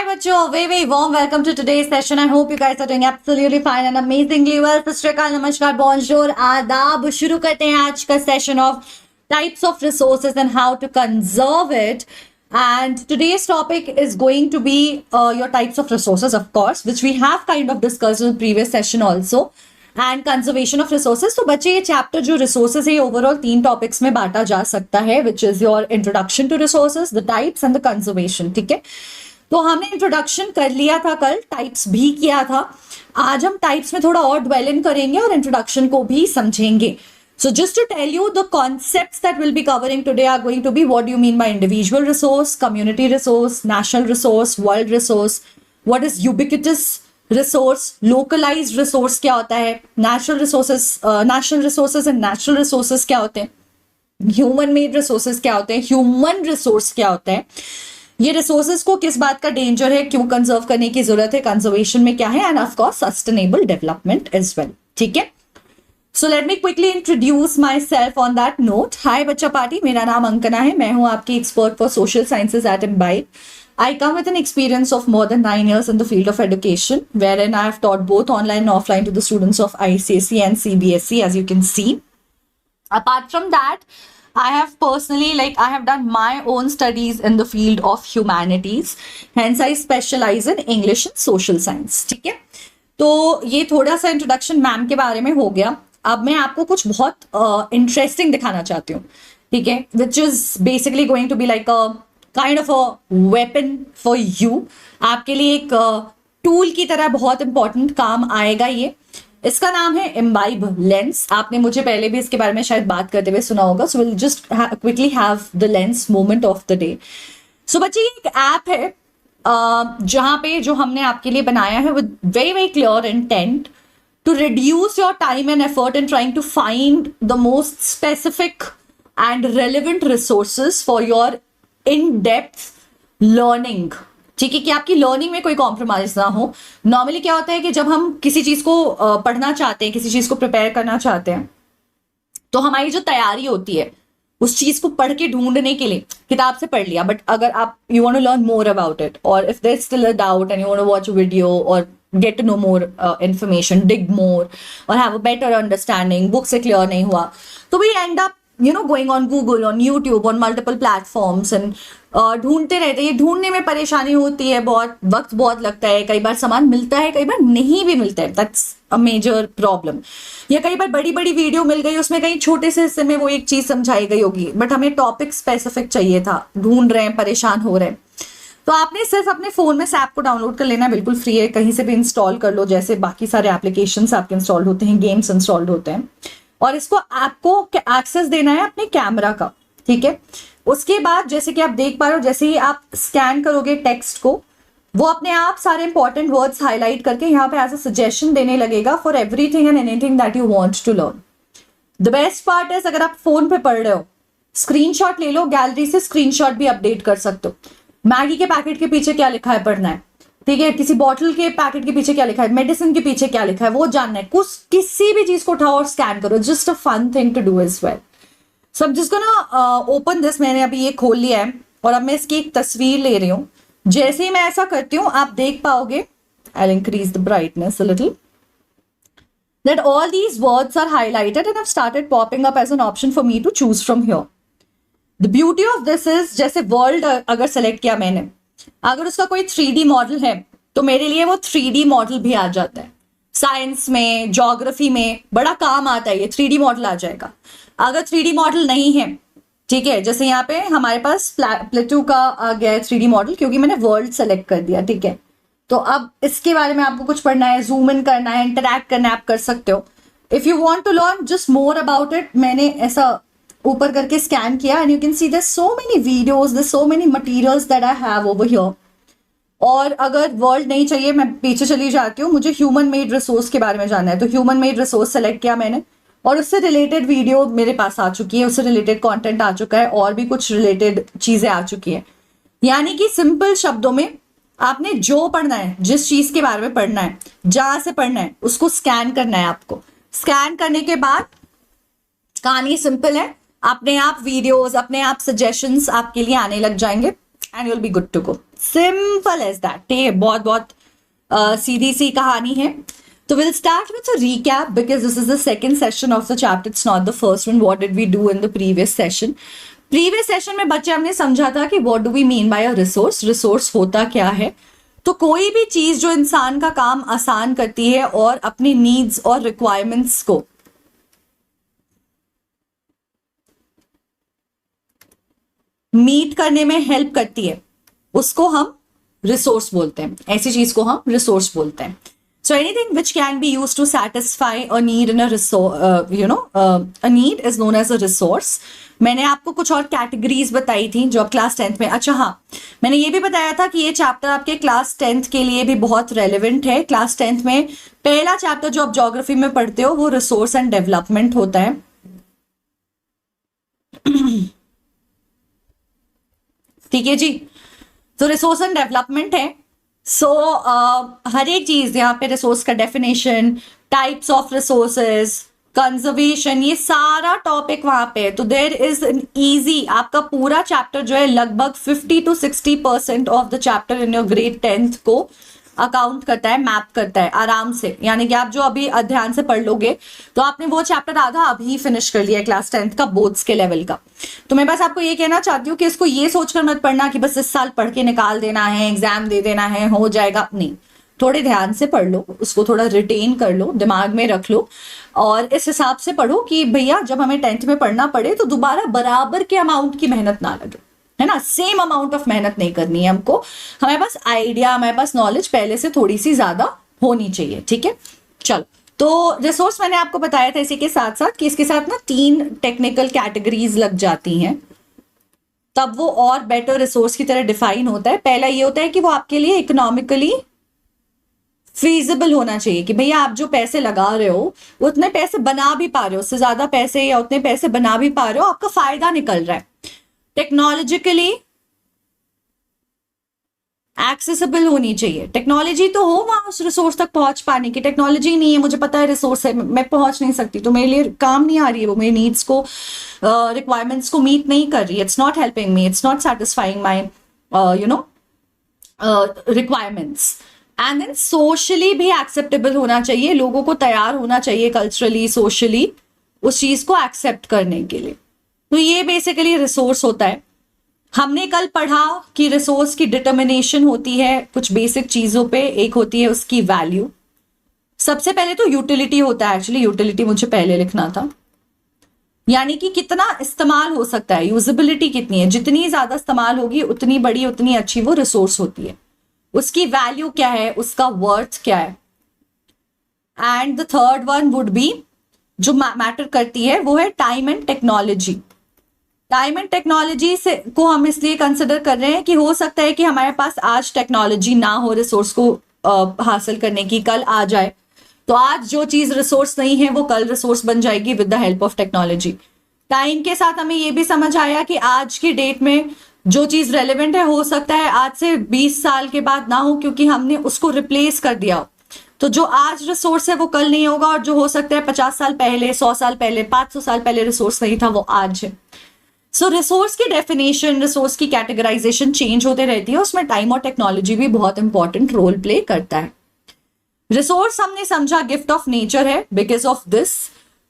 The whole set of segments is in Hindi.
बच्चों, very warm welcome to today's session. I hope you guys are doing absolutely fine and amazingly well. सत श्री अकाल, नमस्कार, bonjour, आदाब. शुरू करते हैं आज का session of types of resources and how to conserve it. And today's topic is going to be your types of resources, of course, which we have kind of discussed in the previous session also. And conservation of resources. तो बच्चे ये चैप्टर जो resources है ओवरऑल 3 टॉपिक्स में बांटा जा सकता है, which is your introduction to resources, the types and the conservation. ठीक है, तो हमने इंट्रोडक्शन कर लिया था कल, टाइप्स भी किया था. आज हम टाइप्स में थोड़ा और ड्वेल इन करेंगे और इंट्रोडक्शन को भी समझेंगे. So just to tell you, the concepts that we'll be covering today are going to be what do you mean by individual resource, community resource, national resource, world resource, what is ubiquitous resource, localized resource क्या होता है, natural resources and natural resources क्या होते हैं, human made resources क्या होते हैं, human resource क्या होता है, ये रिसोर्सेज को किस बात का डेंजर है, क्यों कंजर्व करने की जरूरत है, कंजर्वेशन में क्या है, and of course sustainable development as well. ठीक है, so let me quickly introduce myself on that note. Hi बच्चा पार्टी, मेरा नाम अंकना है, मैं हूं आपकी expert for social sciences at Imbibe. I come with an experience of more than 9 years in the field of education, wherein I have taught both online and offline to the students of ICSE and CBSE, as you can see. Apart from that, I have personally, I have done my own studies in the field of humanities. Hence, I specialize in English and social science. ठीक है, तो ये थोड़ा सा इंट्रोडक्शन मैम के बारे में हो गया. अब मैं आपको कुछ बहुत इंटरेस्टिंग दिखाना चाहती हूँ. ठीक है, which is basically going to be like a kind of a weapon for you. आपके लिए एक टूल की तरह बहुत इंपॉर्टेंट काम आएगा ये. इसका नाम है इम्बाइब लेंस. आपने मुझे पहले भी इसके बारे में शायद बात करते हुए सुना होगा. So will just quickly have the lens moment of the day. So बच्चे, ये एक ऐप है जहां पे जो हमने आपके लिए बनाया है with very very clear intent to reduce your time and effort in trying to find the most specific and relevant resources for your in depth learning. ठीक है, कि आपकी लर्निंग में कोई कॉम्प्रोमाइज ना हो. नॉर्मली क्या होता है कि जब हम किसी चीज को पढ़ना चाहते हैं, किसी चीज को प्रिपेयर करना चाहते हैं, तो हमारी जो तैयारी होती है उस चीज को पढ़ के ढूंढने के लिए किताब से पढ़ लिया, बट अगर आप you want to learn more about it, और if there is still a doubt and you want to watch a video और get to know more information, dig more और have a better understanding, book से क्लियर नहीं हुआ, तो we end up going on Google, on YouTube, on multiple platforms and ढूंढते रहते हैं. ये ढूंढने में परेशानी होती है, बहुत वक्त बहुत लगता है, कई बार सामान मिलता है, कई बार नहीं भी मिलता है. That's a major problem. या कई बार बड़ी बड़ी वीडियो मिल गई, उसमें कहीं छोटे से हिस्से में वो एक चीज समझाई गई होगी, बट हमें टॉपिक स्पेसिफिक चाहिए था, ढूंढ रहे हैं, परेशान हो रहे हैं. तो आपने सिर्फ अपने फोन में से ऐप को डाउनलोड कर लेना है, बिल्कुल फ्री है, कहीं से भी इंस्टॉल कर लो, जैसे बाकी सारे एप्लीकेशंस आपके इंस्टॉल होते हैं, गेम्स इंस्टॉल्ड होते हैं. और इसको ऐप को एक्सेस देना है अपने कैमरा का. ठीक है, उसके बाद जैसे कि आप देख पा रहे हो, जैसे ही आप स्कैन करोगे टेक्स्ट को, वो अपने आप सारे इंपॉर्टेंट वर्ड्स हाईलाइट करके यहाँ पे एज अ सजेशन देने लगेगा for everything and anything that you want to learn. The best part is, अगर आप फोन पे पढ़ रहे हो, स्क्रीनशॉट ले लो, गैलरी से स्क्रीनशॉट भी अपडेट कर सकते हो. मैगी के पैकेट के पीछे क्या लिखा है पढ़ना है. ठीक है, किसी बॉटल के पैकेट के पीछे क्या लिखा है, मेडिसिन के पीछे क्या लिखा है, वो जानना है. कुछ किसी भी चीज को उठाओ और स्कैन करो. Just a fun thing to do as well. So अब जिसको ना ओपन दिस, मैंने अभी ये खोल लिया है और अब मैं इसकी एक तस्वीर ले रही हूँ. जैसे ही मैं ऐसा करती हूँ, आप देख पाओगे, I will increase the brightness a little, that all these words are highlighted and have started popping up as an option for me to choose from here. The beauty of this is, जैसे वर्ल्ड अगर सेलेक्ट किया मैंने, अगर उसका कोई 3D मॉडल है तो मेरे लिए वो 3D मॉडल भी आ जाता है. साइंस में, ज्योग्राफी में बड़ा काम आता है, ये 3D मॉडल आ जाएगा. अगर 3D मॉडल नहीं है, ठीक है, जैसे यहाँ पे हमारे पास प्लेटो का आ गया है 3D मॉडल, क्योंकि मैंने वर्ल्ड सेलेक्ट कर दिया. ठीक है, तो अब इसके बारे में आपको कुछ पढ़ना है, जूम इन करना है, इंटरैक्ट करना है, आप कर सकते हो. If you want to learn just more about it, मैंने ऐसा ऊपर करके स्कैन किया and you can see there so many videos, there so many materials that I have over here. और अगर वर्ल्ड नहीं चाहिए, मैं पीछे चली जाती हूँ, मुझे ह्यूमन मेड रिसोर्स के बारे में जानना है, तो ह्यूमन मेड रिसोर्स सेलेक्ट किया मैंने और उससे रिलेटेड वीडियो मेरे पास आ चुकी है, उससे रिलेटेड कंटेंट आ चुका है, और भी कुछ रिलेटेड चीजें आ चुकी है. यानी कि सिंपल शब्दों में, आपने जो पढ़ना है, जिस चीज के बारे में पढ़ना है, जहां से पढ़ना है, उसको स्कैन करना है. आपको स्कैन करने के बाद कहानी सिंपल है, अपने आप वीडियोस, अपने आप सजेशंस आपके लिए आने लग जाएंगे. And you'll be good to go. Simple as that. ठीक है, बहुत बहुत सीधी सी कहानी है. तो we'll start with a recap because this is the second session of the chapter. It's not the first one. What did we do in the previous session? Previous session में बच्चे हमने समझा था कि what do we mean by a resource? Resource होता क्या है? तो कोई भी चीज जो इंसान का काम आसान करती है और अपनी नीड्स और रिक्वायरमेंट्स को मीट करने में हेल्प करती है, उसको हम रिसोर्स बोलते हैं. ऐसी चीज को हम रिसोर्स बोलते हैं. So anything which can be used to satisfy a need in a resource, a need is known as a resource. मैंने आपको कुछ और कैटेगरीज बताई थी जो क्लास 10th में. अच्छा हाँ, मैंने ये भी बताया था कि ये चैप्टर आपके क्लास 10th के लिए भी बहुत रेलिवेंट है. क्लास 10th में पहला चैप्टर जो आप ज्योग्राफी में पढ़ते हो वो रिसोर्स एंड डेवलपमेंट होता है. ठीक है जी. तो रिसोर्स एंड डेवलपमेंट है. सो हर एक चीज यहाँ पे रिसोर्स का definition, types of resources, conservation, ये सारा टॉपिक वहां पे है. तो देयर इज एन इजी, आपका पूरा चैप्टर जो है लगभग 50 to 60% of the chapter in your grade 10th को अकाउंट करता है, मैप करता है आराम से. यानी कि आप जो अभी ध्यान से पढ़ लोगे तो आपने वो चैप्टर आधा अभी फिनिश कर लिया है क्लास 10th का, बोर्ड्स के लेवल का. तो मैं बस आपको ये कहना चाहती हूँ कि इसको ये सोचकर मत पढ़ना कि बस इस साल पढ़ के निकाल देना है, एग्जाम दे देना है, हो जाएगा. नहीं, थोड़े ध्यान से पढ़ लो, उसको थोड़ा रिटेन कर लो, दिमाग में रख लो और इस हिसाब से पढ़ो कि भैया जब हमें 10th में पढ़ना पड़े तो दोबारा बराबर के अमाउंट की मेहनत ना लगे, है ना. सेम अमाउंट ऑफ मेहनत नहीं करनी है हमको. हमें बस आइडिया, हमें बस नॉलेज पहले से थोड़ी सी ज्यादा होनी चाहिए. ठीक है, चलो. तो रिसोर्स मैंने आपको बताया था इसी के साथ साथ कि इसके साथ ना 3 टेक्निकल कैटेगरीज लग जाती हैं, तब वो और बेटर रिसोर्स की तरह डिफाइन होता है. पहला ये होता है कि वो आपके लिए इकोनॉमिकली फीजिबल होना चाहिए कि भैया आप जो पैसे लगा रहे हो वो उतने पैसे बना भी पा रहे हो, उससे ज्यादा पैसे या उतने पैसे बना भी पा रहे हो, आपका फायदा निकल रहा है. टेक्नोलॉजिकली एक्सेसिबल होनी चाहिए. टेक्नोलॉजी तो हो वहां उस रिसोर्स तक पहुंच पाने की. टेक्नोलॉजी नहीं है, मुझे पता है रिसोर्स है, मैं पहुंच नहीं सकती, तो मेरे लिए काम नहीं आ रही है, वो मेरी नीड्स को, रिक्वायरमेंट्स को मीट नहीं कर रही. It's not helping me, it's not satisfying my requirements. And then socially भी एक्सेप्टेबल होना चाहिए, लोगों को तैयार होना चाहिए कल्चरली, सोशली उस चीज को एक्सेप्ट करने के लिए. तो ये बेसिकली रिसोर्स होता है. हमने कल पढ़ा कि रिसोर्स की डिटर्मिनेशन होती है कुछ बेसिक चीजों पे. एक होती है उसकी वैल्यू. सबसे पहले तो यूटिलिटी होता है. एक्चुअली यूटिलिटी मुझे पहले लिखना था, यानी कि कितना इस्तेमाल हो सकता है, यूजेबिलिटी कितनी है. जितनी ज्यादा इस्तेमाल होगी उतनी बड़ी, उतनी अच्छी वो रिसोर्स होती है. उसकी वैल्यू क्या है, उसका वर्थ क्या है. And the third one would be, जो मैटर करती है वो है time and technology. Time and technology से को हम इसलिए कंसिडर कर रहे हैं कि हो सकता है कि हमारे पास आज टेक्नोलॉजी ना हो रिसोर्स को हासिल करने की, कल आ जाए. तो आज जो चीज रिसोर्स नहीं है वो कल रिसोर्स बन जाएगी with the help of technology. Time के साथ हमें ये भी समझ आया कि आज की डेट में जो चीज रेलेवेंट है हो सकता है आज से 20 साल के बाद ना हो, क्योंकि हमने उसको रिप्लेस कर दिया हो. तो जो आज रिसोर्स है वो कल नहीं होगा, और जो हो सकता है 50 साल पहले, 100 साल पहले, 500 साल पहले रिसोर्स नहीं था, वो आज है. सो रिसोर्स की डेफिनेशन, रिसोर्स की कैटेगराइजेशन चेंज होते रहती है, उसमें टाइम और टेक्नोलॉजी भी बहुत इंपॉर्टेंट रोल प्ले करता है. रिसोर्स हमने समझा गिफ्ट ऑफ नेचर है. बिकॉज ऑफ दिस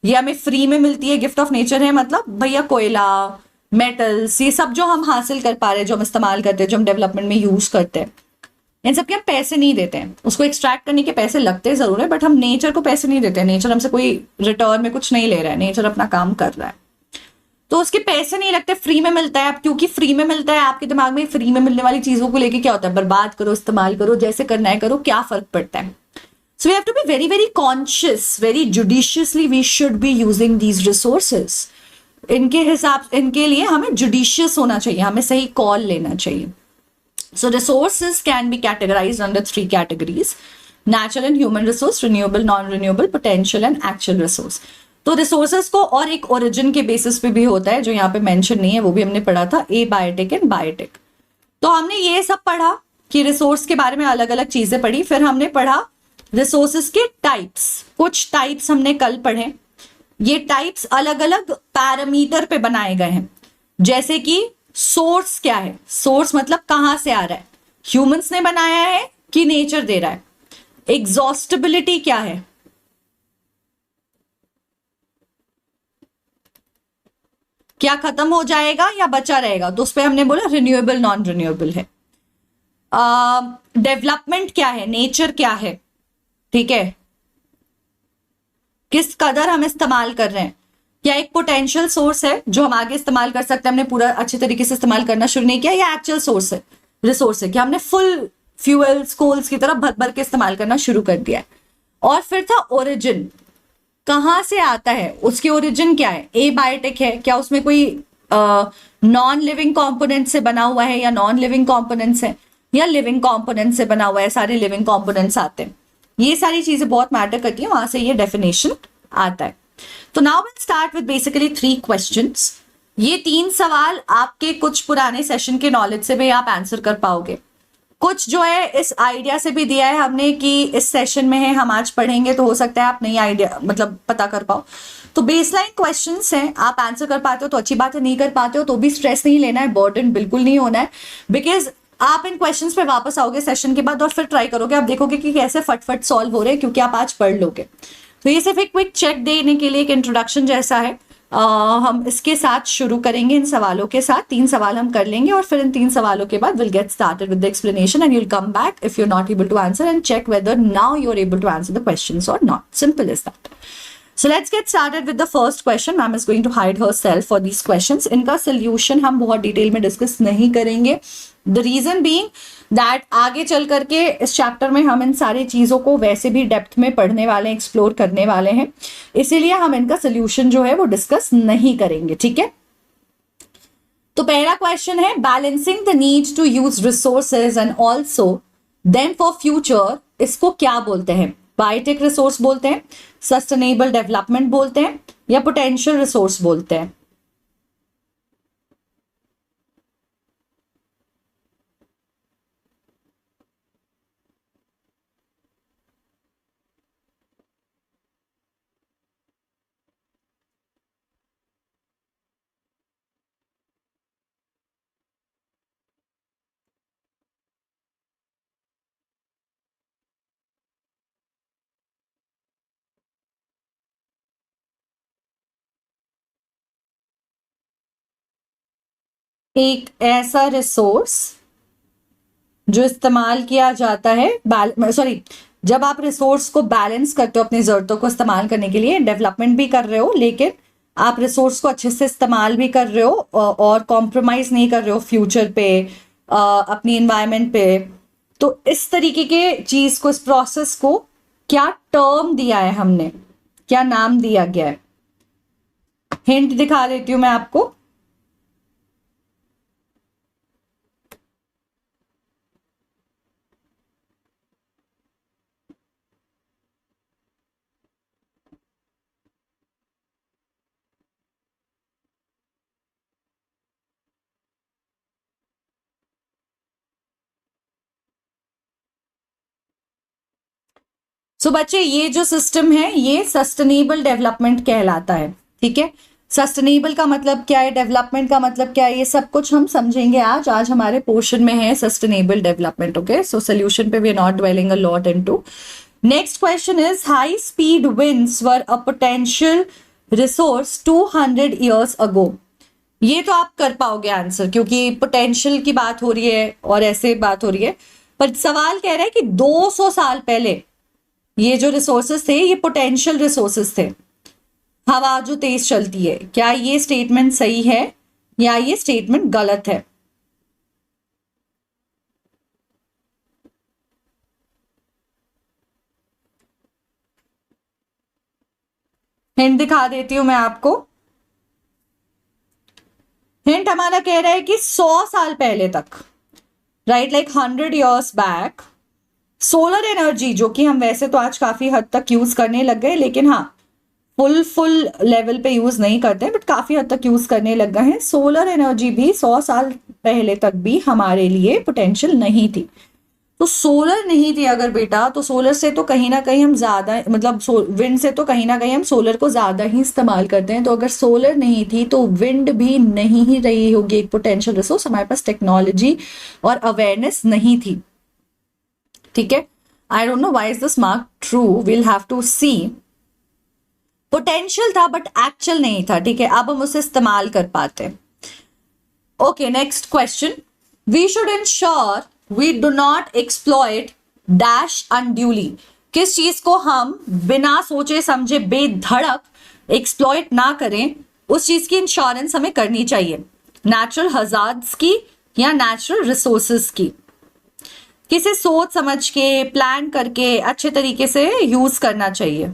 ये हमें फ्री में मिलती है. गिफ्ट ऑफ नेचर है मतलब भैया कोयला, मेटल्स, ये सब जो हम हासिल कर पा रहे हैं, जो हम इस्तेमाल करते हैं, जो हम डेवलपमेंट में यूज करते हैं, इन सब के हम पैसे नहीं देते हैं. उसको एक्सट्रैक्ट करने के पैसे लगते जरूर है, बट हम नेचर को पैसे नहीं देते हैं. नेचर हमसे कोई रिटर्न में कुछ नहीं ले रहा है, नेचर अपना काम कर रहा है, तो उसके पैसे नहीं लगते, फ्री में मिलता है. अब क्योंकि फ्री में मिलता है, आपके दिमाग में फ्री में मिलने वाली चीजों को लेके क्या होता है, बर्बाद करो, इस्तेमाल करो, जैसे करना है करो, क्या फर्क पड़ता है. So we have to be very very conscious, very judiciously we should be using these resources. इनके हिसाब, इनके लिए हमें जुडिशियस होना चाहिए, हमें सही कॉल लेना चाहिए. So resources can be categorised under 3 categories: natural and human resource, renewable, non renewable, potential and actual resource. तो रिसोर्सेज को और एक ओरिजिन के बेसिस पे भी होता है जो यहाँ पे मेंशन नहीं है, वो भी हमने पढ़ा था, एबायोटिक एंड बायोटिक. तो हमने ये सब पढ़ा कि रिसोर्स के बारे में अलग अलग चीजें पढ़ी. फिर हमने पढ़ा रिसोर्सेज के टाइप्स. कुछ टाइप्स हमने कल पढ़े. ये टाइप्स अलग अलग पैरामीटर पे बनाए गए हैं, जैसे कि सोर्स क्या है? सोर्स मतलब कहां से आ रहा है? ह्यूमंस ने बनाया है कि नेचर दे रहा है? एग्जॉस्टिबिलिटी क्या है? क्या खत्म हो जाएगा या बचा रहेगा? तो उस पर हमने बोला रिन्यूएबल नॉन रिन्यूएबल है। डेवलपमेंट क्या है? नेचर क्या है? ठीक है, किस कदर हम इस्तेमाल कर रहे हैं? क्या एक पोटेंशियल सोर्स है जो हम आगे इस्तेमाल कर सकते हैं, हमने पूरा अच्छे तरीके से इस्तेमाल करना शुरू नहीं किया, या एक्चुअल सोर्स है, रिसोर्स है कि हमने फुल फ्यूल्स कोल्स की तरह भर भर के इस्तेमाल करना शुरू कर दिया है? और फिर था ओरिजिन, कहां से आता है, उसकी ओरिजिन क्या है? ए बायोटिक है, क्या उसमें कोई नॉन लिविंग कंपोनेंट से बना हुआ है या नॉन लिविंग कंपोनेंट्स है या लिविंग कंपोनेंट से बना हुआ है? सारे लिविंग कंपोनेंट्स आते हैं। ये सारी चीजें बहुत मैटर करती हैं, वहां से ये डेफिनेशन आता है। तो now will start with basically 3 questions. ये 3 सवाल आपके कुछ पुराने सेशन के नॉलेज से भी आप आंसर कर पाओगे, कुछ जो है इस आइडिया से भी दिया है हमने कि इस सेशन में है, हम आज पढ़ेंगे, तो हो सकता है आप नई आइडिया मतलब पता कर पाओ। तो बेसलाइन क्वेश्चंस हैं, आप आंसर कर पाते हो तो अच्छी बात है, नहीं कर पाते हो तो भी स्ट्रेस नहीं लेना है, बर्डन बिल्कुल नहीं होना है, बिकॉज आप इन क्वेश्चंस पे वापस आओगे सेशन के बाद और फिर ट्राई करोगे, आप देखोगे कि कैसे फटफट सॉल्व हो रहे हैं क्योंकि आप आज पढ़ लोगे। तो ये सिर्फ एक क्विक चेक देने के लिए एक इंट्रोडक्शन जैसा है। हम इसके साथ शुरू करेंगे, इन सवालों के साथ 3 सवाल हम कर लेंगे और फिर इन 3 सवालों के बाद will get started with the explanation and you will come back if you are not able to answer and check whether now you are able to answer the questions और not. Simple is that. So let's get started with the first question. Ma'am is going to hide herself for these questions. इनका solution हम बहुत डिटेल में डिस्कस नहीं करेंगे. The reason being that आगे चल करके इस चैप्टर में हम इन सारी चीजों को वैसे भी डेप्थ में पढ़ने वाले हैं, एक्सप्लोर करने वाले हैं, इसीलिए हम इनका सोल्यूशन जो है वो डिस्कस नहीं करेंगे. ठीक है, तो पहला क्वेश्चन है balancing the need to use resources and also then for future, इसको क्या बोलते हैं? बायोटिक रिसोर्स बोलते हैं, सस्टेनेबल डेवलपमेंट बोलते हैं, या पोटेंशियल रिसोर्स बोलते हैं? एक ऐसा रिसोर्स जो इस्तेमाल किया जाता है, सॉरी, जब आप रिसोर्स को बैलेंस करते हो अपनी जरूरतों को इस्तेमाल करने के लिए, डेवलपमेंट भी कर रहे हो लेकिन आप रिसोर्स को अच्छे से इस्तेमाल भी कर रहे हो और कॉम्प्रोमाइज नहीं कर रहे हो फ्यूचर पे, अपनी इन्वायरमेंट पे, तो इस तरीके के चीज को, इस प्रोसेस को क्या टर्म दिया है हमने, क्या नाम दिया गया है? हिंट दिखा देती हूं मैं आपको. सो बच्चे, ये जो सिस्टम है ये सस्टेनेबल डेवलपमेंट कहलाता है. ठीक है, सस्टेनेबल का मतलब क्या है, डेवलपमेंट का मतलब क्या है, ये सब कुछ हम समझेंगे आज. आज हमारे पोर्शन में है sustainable development. Okay, so solution पे we are not dwelling a lot into. Next question is high speed winds were a potential resource 200 years ago. ये तो आप कर पाओगे आंसर क्योंकि पोटेंशियल की बात हो रही है और ऐसे बात हो रही है, पर सवाल कह रहा है कि 200 साल पहले ये जो रिसोर्सेस थे ये पोटेंशियल रिसोर्सेस थे, हवा जो तेज चलती है. क्या ये स्टेटमेंट सही है या ये स्टेटमेंट गलत है? हिंट दिखा देती हूं मैं आपको. हिंट हमारा कह रहा है कि 100 साल पहले तक, right, like 100 years back, solar energy, जो कि हम वैसे तो आज काफी हद तक यूज करने लग गए, लेकिन हाँ फुल लेवल पे यूज नहीं करते हैं, बट काफी हद तक यूज करने लग गए हैं. सोलर एनर्जी भी 100 साल पहले तक भी हमारे लिए पोटेंशियल नहीं थी. तो सोलर नहीं थी अगर बेटा, तो सोलर से तो कहीं ना कहीं हम ज्यादा, मतलब विंड से तो कहीं ना कहीं हम सोलर को ज्यादा ही इस्तेमाल करते हैं। तो अगर सोलर नहीं थी तो विंड भी नहीं ही रही होगी एक पोटेंशियल रिसोर्स, हमारे पास टेक्नोलॉजी और अवेयरनेस नहीं थी। ठीक है, I don't know why is this mark true, will have to see. Potential था बट एक्चुअल नहीं था। ठीक है, अब हम उसे इस्तेमाल कर पाते। Okay, next question, we should ensure we do not exploit dash unduly. किस चीज को हम बिना सोचे समझे बेधड़क एक्सप्लॉइट ना करें, उस चीज की इंश्योरेंस हमें करनी चाहिए। नेचुरल हजार्ड्स की या नेचुरल रिसोर्सेज की। किसे सोच समझ के, प्लान करके, अच्छे तरीके से यूज करना चाहिए।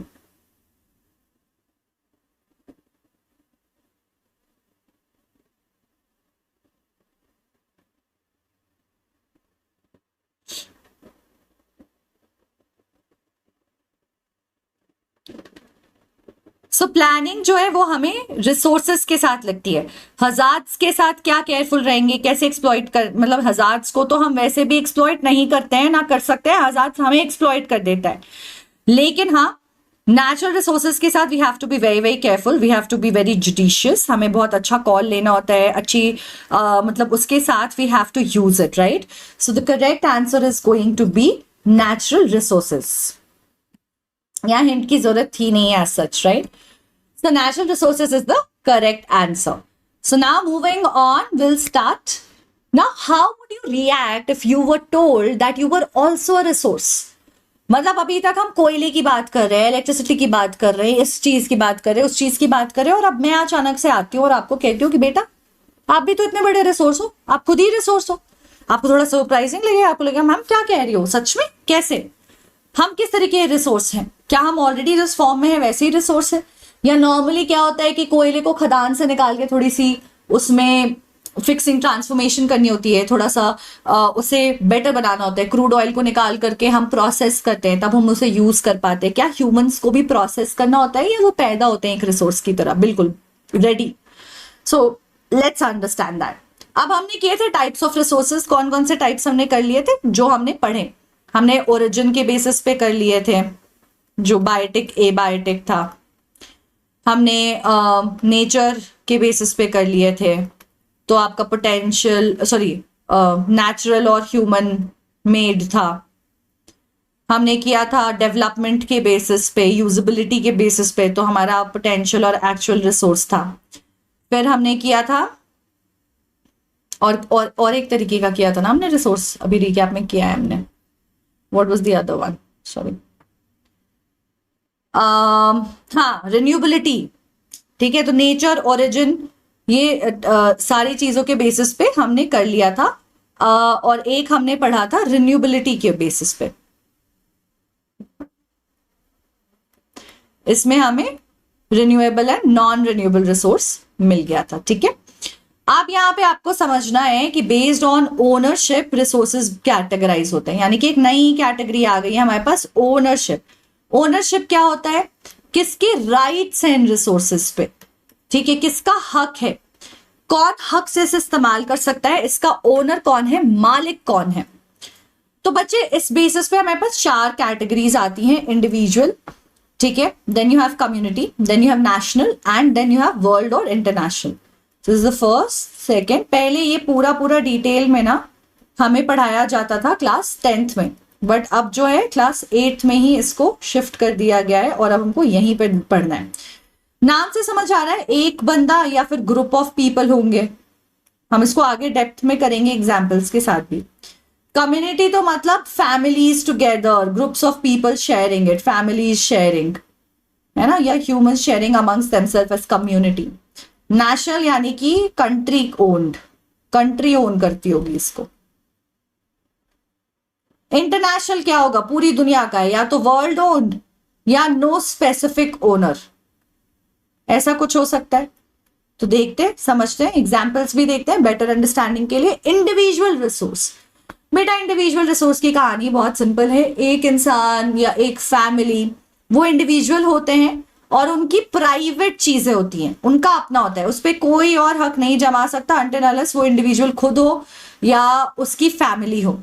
सो प्लानिंग जो है वो हमें रिसोर्सेस के साथ लगती है। हजार्ड्स के साथ क्या केयरफुल रहेंगे, कैसे एक्सप्लॉइट कर, मतलब हजार्ड्स को तो हम वैसे भी एक्सप्लॉइट नहीं करते हैं, ना कर सकते हैं, हजार्ड्स हमें एक्सप्लॉइट कर देता है। लेकिन हाँ, नेचुरल रिसोर्सेज के साथ we have to be very very careful, we have to be very judicious. हमें बहुत अच्छा कॉल लेना होता है, अच्छी मतलब उसके साथ we have to use it, right. So the correct answer is going to be natural resources. यहाँ हिंट की जरूरत थी नहीं है as such, right? So natural resources is the correct answer. So now moving on, we'll start. Now, how would you react if you were told that you were also a resource? मतलब अभी तक हम कोयले की बात कर रहे हैं, इलेक्ट्रिसिटी की बात कर रहे हैं, इस चीज की बात कर रहे हैं, उस चीज की बात कर रहे हैं, और अब मैं अचानक से आती हूँ और आपको कहती हूँ कि बेटा आप भी तो इतने बड़े रिसोर्स हो, आप खुद ही रिसोर्स हो। आपको थोड़ा सरप्राइजिंग लगेगा, आपको लगेगा मैम क्या कह रही हो, सच में कैसे, हम किस तरीके के रिसोर्स हैं, क्या हम ऑलरेडी जिस फॉर्म में है वैसे ही रिसोर्स है, या नॉर्मली क्या होता है कि कोयले को खदान से निकाल के थोड़ी सी उसमें फिक्सिंग ट्रांसफॉर्मेशन करनी होती है, थोड़ा सा उसे बेटर बनाना होता है, क्रूड ऑयल को निकाल करके हम प्रोसेस करते हैं तब हम उसे यूज कर पाते हैं। क्या ह्यूमंस को भी प्रोसेस करना होता है या वो पैदा होते हैं एक रिसोर्स की तरह बिल्कुल ready? So let's understand that. अब हमने किए थे टाइप्स ऑफ रिसोर्सेज, कौन कौन से टाइप्स हमने कर लिए थे जो हमने पढ़े। हमने ओरिजिन के बेसिस पे कर लिए थे, जो बायोटिक एबायोटिक था। हमने नेचर के बेसिस पे कर लिए थे, तो आपका पोटेंशियल नेचुरल और ह्यूमन मेड था। हमने किया था डेवलपमेंट के बेसिस पे, यूजेबिलिटी के बेसिस पे, तो हमारा पोटेंशियल और एक्चुअल रिसोर्स था। फिर हमने किया था और एक तरीके का किया था ना हमने रिसोर्स, अभी रिकैप में किया है हमने। What was the other one, sorry, हाँ रिन्यूएबिलिटी। ठीक है, तो नेचर, ओरिजिन, ये सारी चीजों के बेसिस पे हमने कर लिया था। और एक हमने पढ़ा था रिन्यूएबिलिटी के बेसिस पे, इसमें हमें renewable and non renewable resource मिल गया था। ठीक है, अब यहाँ पे आपको समझना है कि based on ownership resources categorize होते हैं, यानी कि एक नई कैटेगरी आ गई है हमारे पास, ओनरशिप। ओनरशिप क्या होता है, किसके राइट्स हैं इन रिसोर्सेज पे, ठीक है, किसका हक है, कौन हक से इसे इस्तेमाल कर सकता है, इसका ओनर कौन है, मालिक कौन है। तो बच्चे इस बेसिस पे हमारे पास 4 कैटेगरीज आती हैं, इंडिविजुअल, ठीक है, then you have community, then you have national and then you have world और international. This is the first, second. पहले ये पूरा डिटेल में ना हमें पढ़ाया जाता था क्लास 10th में, बट अब जो है क्लास 8th में ही इसको शिफ्ट कर दिया गया है और अब हमको यहीं पे पढ़ना है। नाम से समझ आ रहा है, एक बंदा या फिर ग्रुप ऑफ पीपल होंगे, हम इसको आगे डेप्थ में करेंगे एग्जाम्पल्स के साथ भी। कम्युनिटी तो मतलब families together, groups of people sharing it, families sharing, है ना, या humans sharing amongst themselves as community. National यानी कि कंट्री ओन्ड, कंट्री ओन करती होगी इसको। इंटरनेशनल क्या होगा, पूरी दुनिया का है, या तो वर्ल्ड ओन्ड या नो स्पेसिफिक ओनर, ऐसा कुछ हो सकता है। तो देखते समझते हैं, एग्जाम्पल्स भी देखते हैं बेटर अंडरस्टैंडिंग के लिए। इंडिविजुअल रिसोर्स, बेटा इंडिविजुअल रिसोर्स की कहानी बहुत सिंपल है। एक इंसान या एक फैमिली, वो इंडिविजुअल होते हैं और उनकी प्राइवेट चीजें होती हैं, उनका अपना होता है, उस पर कोई और हक नहीं जमा सकता अनटिल अनलेस वो इंडिविजुअल खुद हो या उसकी फैमिली हो।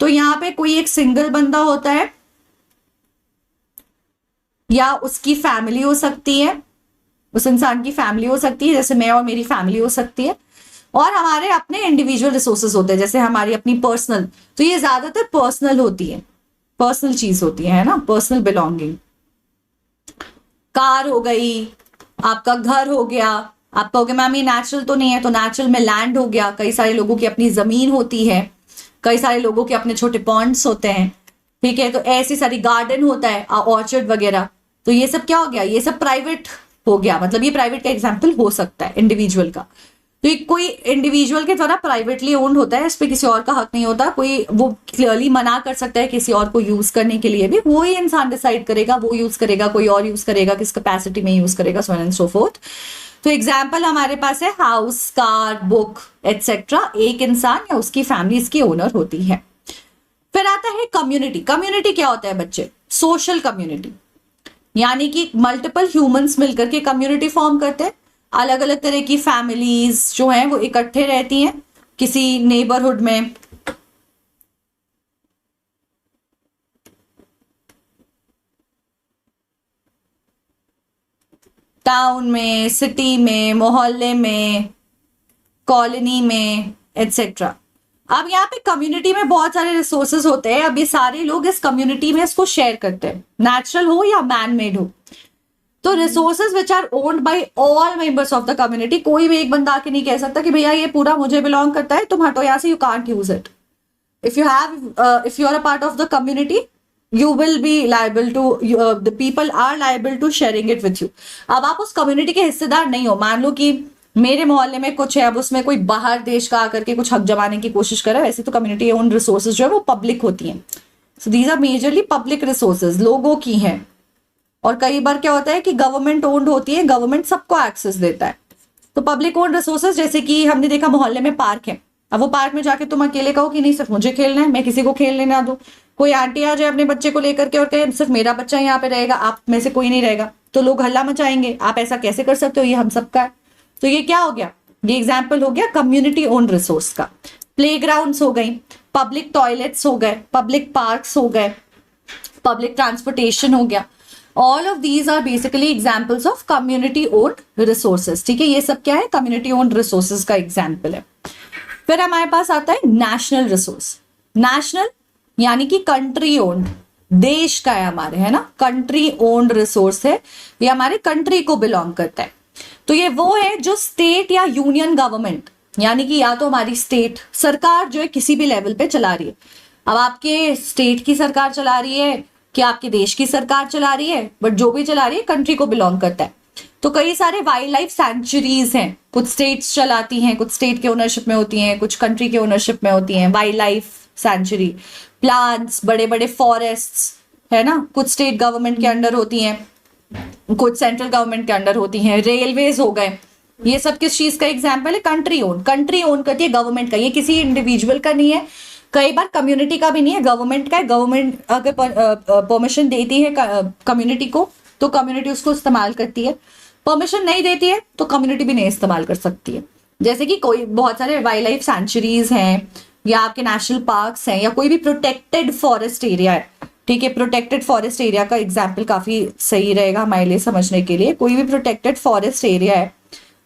तो यहाँ पे कोई एक सिंगल बंदा होता है या उसकी फैमिली हो सकती है, उस इंसान की फैमिली हो सकती है, जैसे मैं और मेरी फैमिली हो सकती है, और हमारे अपने इंडिविजुअल रिसोर्सेज होते हैं जैसे हमारी अपनी पर्सनल, तो ये ज्यादातर पर्सनल होती है, पर्सनल चीज होती है ना, पर्सनल बिलोंगिंग। कार हो गई, आपका घर हो गया, आप कहोगे मैम ये नेचुरल तो नहीं है, तो नेचुरल में लैंड हो गया, कई सारे लोगों की अपनी जमीन होती है, कई सारे लोगों के अपने छोटे पॉन्ड्स होते हैं, ठीक है, तो ऐसी सारी गार्डन होता है, ऑर्चर्ड वगैरह, तो ये सब क्या हो गया, ये सब प्राइवेट हो गया, मतलब ये प्राइवेट का एग्जाम्पल हो सकता है इंडिविजुअल का। तो ये कोई इंडिविजुअल के द्वारा प्राइवेटली ओन्ड होता है, इस पे किसी और का हक नहीं होता, कोई वो क्लियरली मना कर सकता है किसी और को यूज करने के लिए भी, वो ही इंसान डिसाइड करेगा, वो यूज करेगा, कोई और यूज करेगा, किस कैपेसिटी में यूज करेगा, सो एंड सो फोर्थ। तो एग्जाम्पल हमारे पास है हाउस, कार, बुक एटसेट्रा, एक इंसान या उसकी फैमिली इसकी ओनर होती है। फिर आता है कम्युनिटी। कम्युनिटी क्या होता है बच्चे, सोशल कम्युनिटी, यानी कि मल्टीपल ह्यूमंस मिलकर के कम्युनिटी फॉर्म करते हैं, अलग अलग तरह की फैमिलीज जो हैं वो इकट्ठे रहती हैं किसी नेबरहुड में, टाउन में, सिटी में, मोहल्ले में, कॉलोनी में एटसेट्रा। अब यहाँ पे कम्युनिटी में बहुत सारे रिसोर्सेज होते हैं, अब ये सारे लोग इस कम्युनिटी में इसको शेयर करते हैं, नेचुरल हो या मैन मेड हो। तो resources which are owned by all members of the community, कोई भी एक बंदा आके नहीं कह सकता कि भैया ये पूरा मुझे बिलोंग करता है, तुम हटो यहाँ से, you can't use it. If you are a part of the community you will be liable to the people are liable to sharing it with you। अब आप उस कम्युनिटी के हिस्सेदार नहीं हो, मान लो कि मेरे मोहल्ले में कुछ है, अब उसमें कोई बाहर देश का आकर के कुछ हक जमाने की कोशिश करे, वैसे तो कम्युनिटी ओन रिसोर्सेज जो है वो पब्लिक होती हैं, so these are majorly public resources, लोगों की हैं। और कई बार क्या होता है कि गवर्नमेंट ओन्ड होती है, गवर्नमेंट सबको एक्सेस देता है। तो पब्लिक ओन्ड रिसोर्सेज जैसे कि हमने देखा मोहल्ले में पार्क है, अब वो पार्क में जाके तुम अकेले कहो कि नहीं सिर्फ मुझे खेलना है, मैं किसी को खेलने ना दूं, कोई आंटी आ जाए अपने बच्चे को लेकर के और कहे सिर्फ मेरा बच्चा यहाँ पे रहेगा, आप में से कोई नहीं रहेगा, तो लोग हल्ला मचाएंगे, आप ऐसा कैसे कर सकते हो, ये हम सबका है। तो ये क्या हो गया, ये एग्जाम्पल हो गया कम्युनिटी ओन रिसोर्स का। प्लेग्राउंड्स हो गई, पब्लिक टॉयलेट्स हो गए, पब्लिक पार्क्स हो गए, पब्लिक ट्रांसपोर्टेशन हो गया, all of these are basically examples of community owned resources. ठीक है, ये सब क्या है, कम्युनिटी ओन्ड रिसोर्सेज का एग्जाम्पल है। फिर हमारे पास आता है नेशनल रिसोर्स। नेशनल यानी कि कंट्री ओन्ड, देश का है हमारे, है ना, कंट्री ओन्ड रिसोर्स है, ये हमारे कंट्री को बिलोंग करता है। तो ये वो है जो स्टेट या यूनियन गवर्नमेंट, यानी कि या तो हमारी स्टेट सरकार जो है किसी भी लेवल पे चला रही है, अब आपके स्टेट की सरकार चला रही है कि आपके देश की सरकार चला रही है, बट जो भी चला रही है कंट्री को बिलोंग करता है। तो कई सारे वाइल्ड लाइफ सेंचुरीज हैं, कुछ स्टेट्स चलाती हैं, कुछ स्टेट के ओनरशिप में होती हैं, कुछ कंट्री के ओनरशिप में होती हैं, वाइल्ड लाइफ सेंचुरी, प्लांट्स, बड़े बड़े फॉरेस्ट्स, है ना, कुछ स्टेट गवर्नमेंट के अंडर होती हैं, कुछ सेंट्रल गवर्नमेंट के अंडर होती हैं, रेलवेज हो गए, ये सब किस चीज का एग्जाम्पल है, कंट्री ओन, कंट्री ओन करती है गवर्नमेंट का, ये किसी इंडिविजुअल का नहीं है, कई बार कम्युनिटी का भी नहीं है, गवर्नमेंट का है। गवर्नमेंट अगर परमिशन देती है कम्युनिटी को तो कम्युनिटी उसको इस्तेमाल करती है, परमिशन नहीं देती है तो कम्युनिटी भी नहीं इस्तेमाल कर सकती है। जैसे कि कोई बहुत सारे वाइल्ड लाइफ सेंचुरीज हैं या आपके नेशनल पार्क्स हैं या कोई भी प्रोटेक्टेड फॉरेस्ट एरिया है, ठीक है, प्रोटेक्टेड फॉरेस्ट एरिया का एग्जाम्पल काफी सही रहेगा हमारे लिए समझने के लिए। कोई भी प्रोटेक्टेड फॉरेस्ट एरिया है,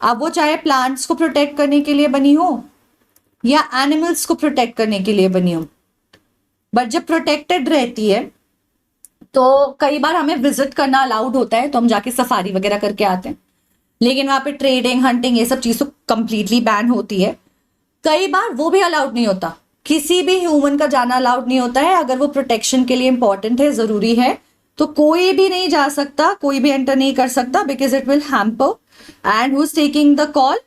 अब वो चाहे प्लांट्स को प्रोटेक्ट करने के लिए बनी हो या एनिमल्स को प्रोटेक्ट करने के लिए बनी हो, बट जब प्रोटेक्टेड रहती है तो कई बार हमें विजिट करना अलाउड होता है, तो हम जाके सफारी वगैरह करके आते हैं, लेकिन वहां पे ट्रेडिंग, हंटिंग, ये सब चीज तो कंप्लीटली बैन होती है। कई बार वो भी अलाउड नहीं होता, किसी भी ह्यूमन का जाना अलाउड नहीं होता है, अगर वो प्रोटेक्शन के लिए इंपॉर्टेंट है, जरूरी है, तो कोई भी नहीं जा सकता, कोई भी एंटर नहीं कर सकता, because it will hamper, and who is taking the call,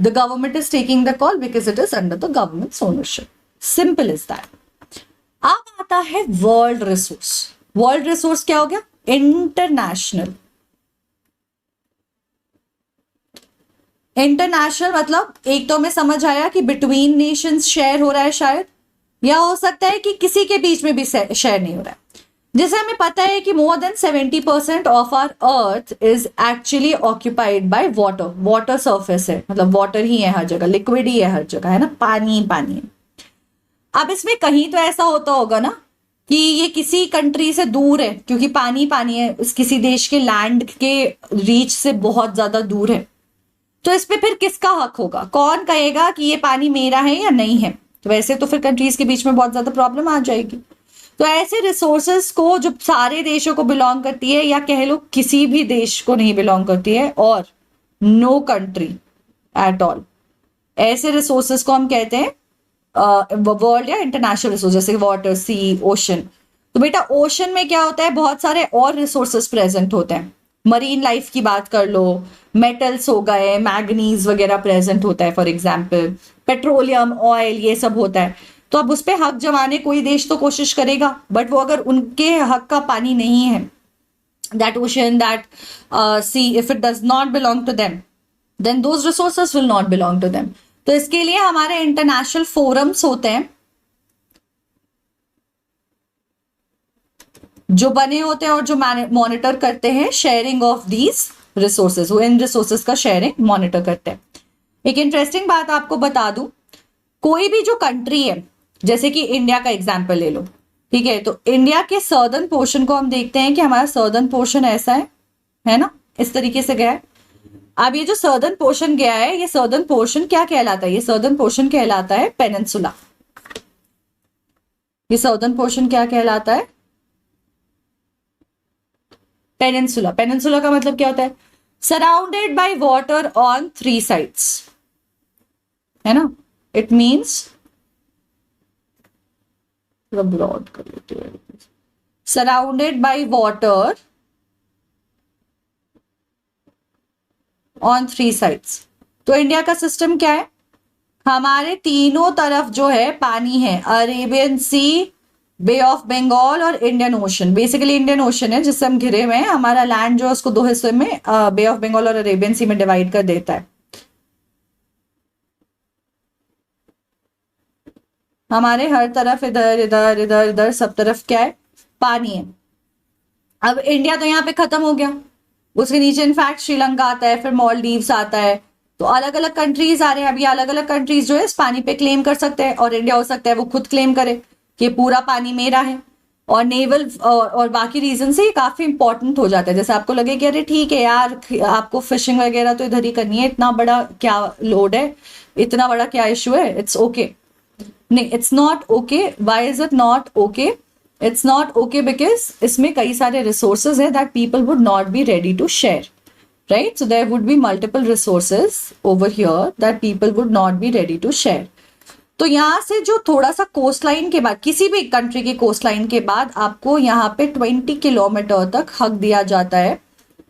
the government is taking the call because it is under the government ownership, simple is that. अब आता है वर्ल्ड रिसोर्स। वर्ल्ड रिसोर्स क्या हो गया, इंटरनेशनल। इंटरनेशनल मतलब एक तो हमें समझ आया कि बिटवीन नेशंस शेयर हो रहा है शायद, या हो सकता है कि किसी के बीच में भी शेयर नहीं हो रहा है। जैसे हमें पता है कि more than 70% of our earth is actually occupied by water, water surface है, मतलब वाटर ही है हर जगह, लिक्विड ही है हर जगह, है ना, पानी पानी है। अब इसमें कहीं तो ऐसा होता होगा ना कि ये किसी कंट्री से दूर है, क्योंकि पानी पानी है, उस किसी देश के लैंड के रीच से बहुत ज्यादा दूर है, तो इस पे फिर किसका हक होगा? कौन कहेगा कि ये पानी मेरा है या नहीं है? तो वैसे तो फिर कंट्रीज के बीच में बहुत ज्यादा प्रॉब्लम आ जाएगी। तो ऐसे रिसोर्सेस को जो सारे देशों को बिलोंग करती है, या कह लो किसी भी देश को नहीं बिलोंग करती है, और नो कंट्री एट ऑल, ऐसे रिसोर्सेस को हम कहते हैं वर्ल्ड या इंटरनेशनल रिसोर्स, जैसे वाटर, सी, ओशन। तो बेटा ओशन में क्या होता है, बहुत सारे और रिसोर्सेस प्रेजेंट होते हैं। मरीन लाइफ की बात कर लो, मेटल्स हो गए, मैग्नीज वगैरह प्रेजेंट होता है, फॉर एग्जाम्पल पेट्रोलियम, ऑयल, ये सब होता है। तो अब उस पर हक जमाने कोई देश तो कोशिश करेगा, बट वो अगर उनके हक का पानी नहीं है, that ocean, that sea, if it does not belong to them, then those resources will not belong to them. तो इसके लिए हमारे इंटरनेशनल फोरम्स होते हैं जो बने होते हैं और जो मॉनिटर करते हैं शेयरिंग ऑफ दीज रिसोर्सेज, वो इन रिसोर्सेज का शेयरिंग मॉनिटर करते हैं। एक इंटरेस्टिंग बात आपको बता दूं, कोई भी जो कंट्री है, जैसे कि इंडिया का एग्जांपल ले लो, ठीक है, तो इंडिया के सर्दर्न पोर्शन को हम देखते हैं कि हमारा सर्दर्न पोर्शन ऐसा है ना, इस तरीके से गया है। अब ये जो सर्दर्न पोर्शन गया है, ये सर्दर्न पोर्शन क्या कहलाता है? ये सर्दर्न पोर्शन कहलाता है पेनिनसुला। ये सर्दर्न पोर्शन क्या कहलाता है? पेनिनसुला। पेनिनसुला का मतलब क्या होता है? Surrounded by water on 3 sides, है ना। इट मीन्स, ब्रॉड कर लेते हैं, surrounded by water on 3 sides. तो इंडिया का सिस्टम क्या है? हमारे तीनों तरफ जो है पानी है, Arabian sea, bay of Bengal और Indian ocean. Basically Indian ocean है जिससे हम घिरे हुए हैं, हमारा लैंड जो है उसको 2 हिस्सों में, बे ऑफ बंगाल और अरेबियन सी में डिवाइड कर देता है। हमारे हर तरफ इधर इधर इधर इधर सब तरफ क्या है? पानी है। अब इंडिया तो यहाँ पे खत्म हो गया, उसके नीचे इनफैक्ट श्रीलंका आता है, फिर मॉलडीव्स आता है, तो अलग अलग कंट्रीज आ रहे हैं। अभी अलग अलग कंट्रीज जो है इस पानी पे क्लेम कर सकते हैं, और इंडिया हो सकता है वो खुद क्लेम करे कि पूरा पानी मेरा है। और नेवल और बाकी रीजन से ये काफी इंपॉर्टेंट हो जाता है। जैसे आपको लगे कि अरे ठीक है यार, आपको फिशिंग वगैरह तो इधर ही करनी है, इतना बड़ा क्या लोड है, इतना बड़ा क्या इशू है, इट्स ओके। नहीं, it's not okay. Why is it not okay? It's not okay because इसमें कई सारे रिसोर्सेज है that people would not be ready to share, right? So there would be multiple resources over here that people would not be ready to share. तो यहाँ से जो थोड़ा सा कोस्ट लाइन के बाद, किसी भी कंट्री की कोस्ट लाइन के बाद आपको यहाँ पे 20 किलोमीटर तक हक दिया जाता है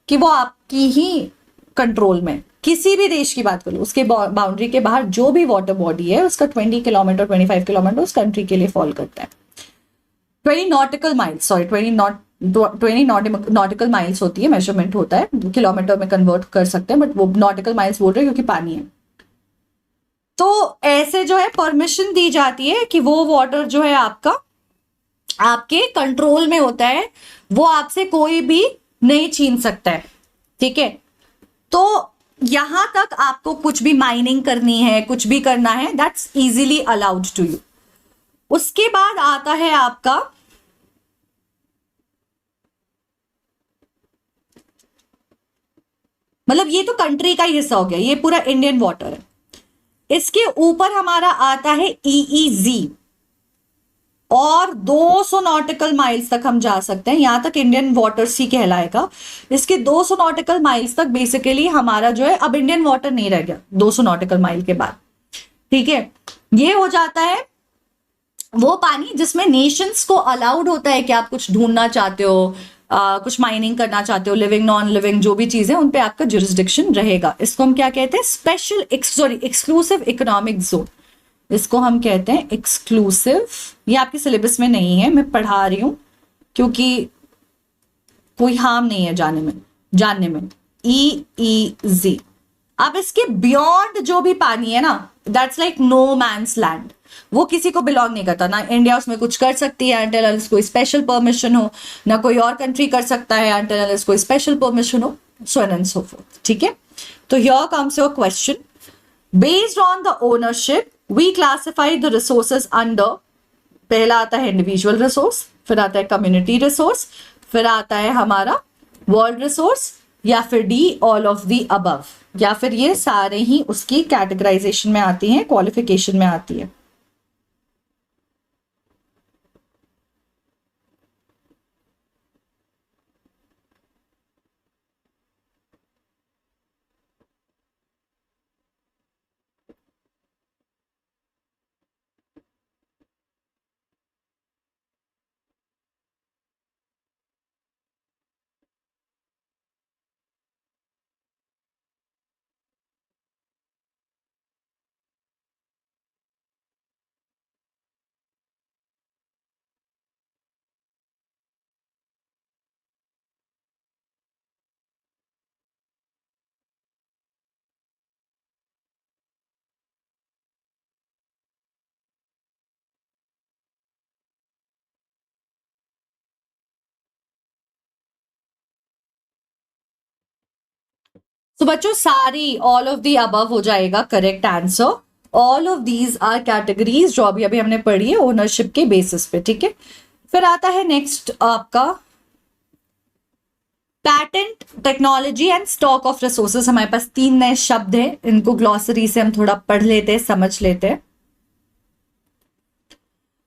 कि वो आपकी ही कंट्रोल में। किसी भी देश की बात करो, उसके बाउंड्री के बाहर जो भी वाटर बॉडी है उसका 20 किलोमीटर 25 किलोमीटर उस कंट्री के लिए फॉल करता है। 20 nautical miles, sorry 20 nautical miles होती है, मेजरमेंट होता है, किलोमीटर में कन्वर्ट कर सकते हैं, बट वो नॉटिकल माइल्स बोल रहे हैं क्योंकि पानी है। तो ऐसे जो है परमिशन दी जाती है कि वो वाटर जो है आपका आपके कंट्रोल में होता है, वो आपसे कोई भी नहीं छीन सकता है, ठीक है। तो यहां तक आपको कुछ भी माइनिंग करनी है, कुछ भी करना है, that's easily allowed to you. उसके बाद आता है आपका मतलब ये तो कंट्री का ही हिस्सा हो गया, ये पूरा इंडियन वाटर है। इसके ऊपर हमारा आता है EEZ, और 200 नॉटिकल माइल्स तक हम जा सकते हैं, यहां तक इंडियन वाटर सी कहलाएगा। इसके 200 नॉटिकल माइल्स तक बेसिकली हमारा जो है, अब इंडियन वाटर नहीं रह गया 200 नॉटिकल माइल के बाद, ठीक है। ये हो जाता है वो पानी जिसमें नेशंस को अलाउड होता है कि आप कुछ ढूंढना चाहते हो, कुछ माइनिंग करना चाहते हो, लिविंग नॉन लिविंग जो भी चीजें, उन पे आपका जुरिस्डिक्शन रहेगा। इसको हम क्या कहते हैं? स्पेशल एक्सक्लूसिव इकोनॉमिक जोन, इसको हम कहते हैं एक्सक्लूसिव। ये आपके सिलेबस में नहीं है, मैं पढ़ा रही हूं क्योंकि कोई हार्म नहीं है जानने में। EEZ। अब इसके बियॉन्ड जो भी पानी है ना, that's like no man's land, वो किसी को बिलोंग नहीं करता ना। इंडिया उसमें कुछ कर सकती है until unless कोई स्पेशल परमिशन हो, ना कोई और कंट्री कर सकता है until unless कोई स्पेशल परमिशन हो, so on and so forth, ठीक है। तो here comes your question. Based on the ownership, we classify the resources under पहला आता है इंडिविजुअल रिसोर्स, फिर आता है कम्युनिटी रिसोर्स, फिर आता है हमारा वर्ल्ड रिसोर्स, या फिर D all of the above, या फिर ये सारे ही उसकी कैटेगराइजेशन में आती हैं, क्वालिफिकेशन में आती है। तो बच्चों सारी ऑल ऑफ दी अबव हो जाएगा correct answer. All of these are categories जो अभी अभी हमने पढ़ी है ओनरशिप के बेसिस पे, ठीक है। फिर आता है नेक्स्ट आपका patent, technology and stock of resources. हमारे पास 3 नए शब्द हैं, इनको ग्लॉसरी से हम थोड़ा पढ़ लेते हैं, समझ लेते हैं।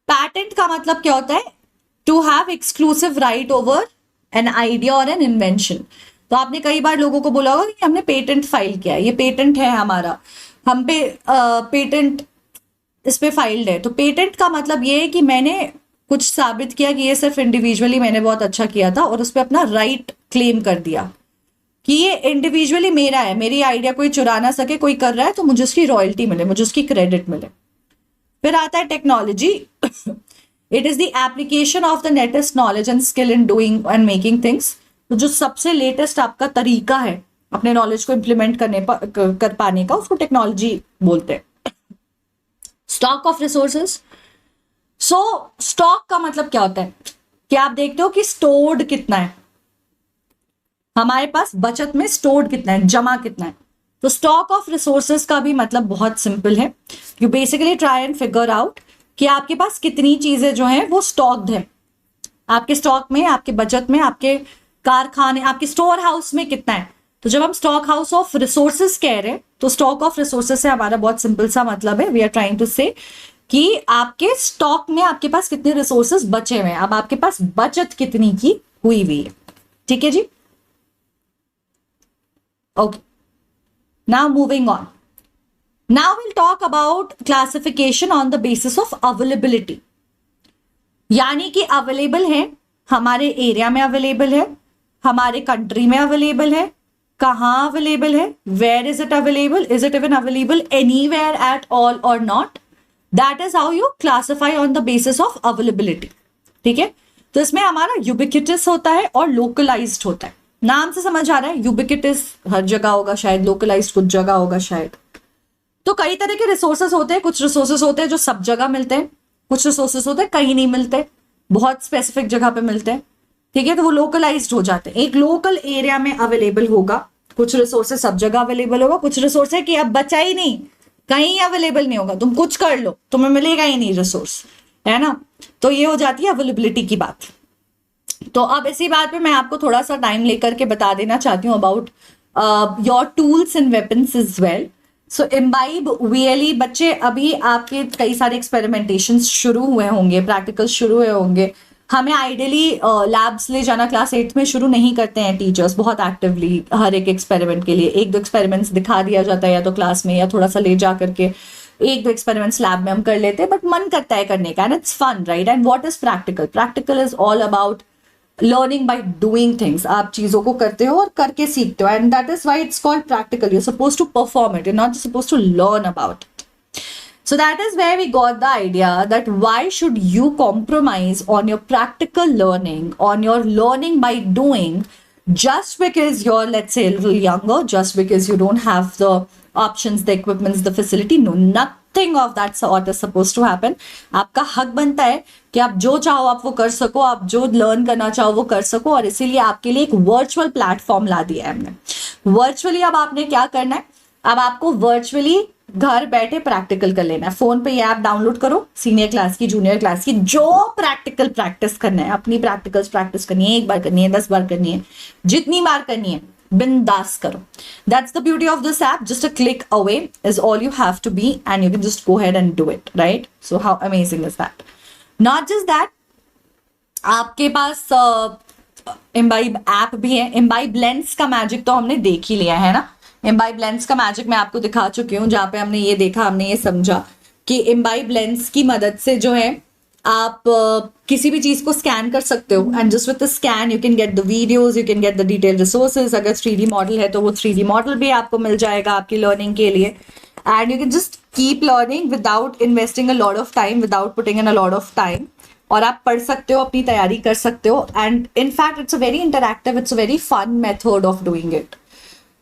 पैटेंट का मतलब क्या होता है? To have exclusive right over an idea और एन इन्वेंशन। तो आपने कई बार लोगों को बोला होगा कि हमने पेटेंट फाइल किया है, ये पेटेंट है हमारा, हम पे पेटेंट इस पे फाइल्ड है। तो पेटेंट का मतलब ये है कि मैंने कुछ साबित किया कि ये सिर्फ इंडिविजुअली मैंने बहुत अच्छा किया था और उस पर अपना राइट क्लेम कर दिया कि ये इंडिविजुअली मेरा है, मेरी आइडिया कोई चुरा ना सके, कोई कर रहा है तो मुझे उसकी रॉयल्टी मिले, मुझे उसकी क्रेडिट मिले। फिर आता है technology. It is the application of the latest knowledge and skill in doing and making things. तो जो सबसे लेटेस्ट आपका तरीका है अपने नॉलेज को इम्प्लीमेंट कर पाने का, उसको टेक्नोलॉजी बोलते हैं। Stock of resources. So stock का मतलब क्या होता है कि आप देखते हो कि स्टोर्ड कितना है हमारे पास, बचत में स्टोर्ड कितना है, जमा कितना है। तो स्टॉक ऑफ रिसोर्सेज का भी मतलब बहुत सिंपल है। You basically try and figure out कि आपके पास कितनी चीजें जो हैं वो स्टॉक्ड है, आपके स्टॉक में, आपके बचत में, आपके कारखाने, आपके स्टोर हाउस में कितना है। तो जब हम स्टॉक हाउस ऑफ रिसोर्सेज कह रहे हैं तो स्टॉक ऑफ रिसोर्सेज से हमारा बहुत सिंपल सा मतलब है, वी आर ट्राइंग टू से कि आपके स्टॉक में आपके पास कितने रिसोर्सेज बचे हुए हैं, अब आपके पास बचत कितनी की हुई है। ठीक है जी, okay. Now moving on, now will talk about classification on the basis of availability. यानी कि अवेलेबल है, हमारे एरिया में अवेलेबल है, हमारे कंट्री में अवेलेबल है, कहाँ अवेलेबल है, where is it available, is it even available anywhere at all और not. That is how you classify on the basis of availability. ठीक है, तो इसमें हमारा यूबिक्विटस होता है और लोकलाइज्ड होता है। नाम से समझ आ रहा है, यूबिक्विटस हर जगह होगा शायद, लोकलाइज्ड कुछ जगह होगा शायद। तो कई तरह के रिसोर्सेस होते हैं, कुछ रिसोर्सेस होते हैं जो सब जगह मिलते हैं, कुछ रिसोर्सेस होते हैं कहीं नहीं मिलते, बहुत स्पेसिफिक जगह पे मिलते हैं। ठीक है, तो वो लोकलाइज्ड हो जाते हैं, एक लोकल एरिया में अवेलेबल होगा। कुछ रिसोर्सेस सब जगह अवेलेबल होगा, कुछ रिसोर्स है कि अब बचा ही नहीं, कहीं अवेलेबल नहीं होगा, तुम कुछ कर लो तुम्हें मिलेगा ही नहीं रिसोर्स, है ना। तो ये हो जाती है अवेलेबिलिटी की बात। तो अब इसी बात पे मैं आपको थोड़ा सा टाइम लेकर के बता देना चाहती हूँ about your tools and weapons is well. So imbibe VLE बच्चे, अभी आपके कई सारे एक्सपेरिमेंटेशन शुरू हुए होंगे, प्रैक्टिकल्स शुरू हुए होंगे। हमें आइडियली लैब्स ले जाना क्लास 8 में शुरू नहीं करते हैं टीचर्स बहुत एक्टिवली हर एक एक्सपेरिमेंट के लिए। 1-2 एक्सपेरिमेंट्स दिखा दिया जाता है या तो क्लास में, या थोड़ा सा ले जा करके 1-2 एक्सपेरिमेंट्स लैब में हम कर लेते हैं, बट मन करता है करने का, and it's fun, right. And what is practical? Practical is all about learning by doing things. आप चीजों को करते हो और करके सीखते हो, and that is why it's called practical. You suppose to perform it, you not suppose to learn about it. So that is where we got the idea that why should you compromise on your practical learning, on your learning by doing, just because you're, let's say, a little younger, just because you don't have the options, the equipments, the facility. No, nothing of that sort is supposed to happen. आपका हक बनता है कि आप जो चाहो आप वो कर सको, आप जो लर्न करना चाहो वो कर सको, और इसीलिए आपके लिए एक वर्चुअल प्लेटफॉर्म ला दिया है हमने। वर्चुअली अब आपने क्या करना है, अब आपको वर्चुअली घर बैठे प्रैक्टिकल कर लेना है। फोन पे ये ऐप डाउनलोड करो, सीनियर क्लास की, जूनियर क्लास की, जो प्रैक्टिकल प्रैक्टिस करना है, अपनी प्रैक्टिकल्स प्रैक्टिस करनी है, 1 बार करनी है, 10 बार करनी है, जितनी बार करनी है, बिंदास करो। That's the beauty of this app, just a click away is all you have to be and you can just go head and do it, right? So how amazing is that? Not just that, आपके पास इम्बाइब ऐप भी है। इम्बाइब लेंस का मैजिक तो हमने देख ही लिया है ना। इम्बाइब लेंस का मैजिक मैं आपको दिखा चुकी हूँ, जहां पे हमने ये देखा, हमने ये समझा कि इम्बाइब लेंस की मदद से जो है आप किसी भी चीज को स्कैन कर सकते हो, and just with the scan you can get the videos, you can get the detail resources. अगर 3D मॉडल है तो वो 3D मॉडल भी आपको मिल जाएगा आपकी लर्निंग के लिए, and you can just keep learning without investing a lot of time, without putting in a lot of time. और आप पढ़ सकते हो, अपनी तैयारी कर सकते हो, and in fact it's a very interactive, it's a very fun method of doing it.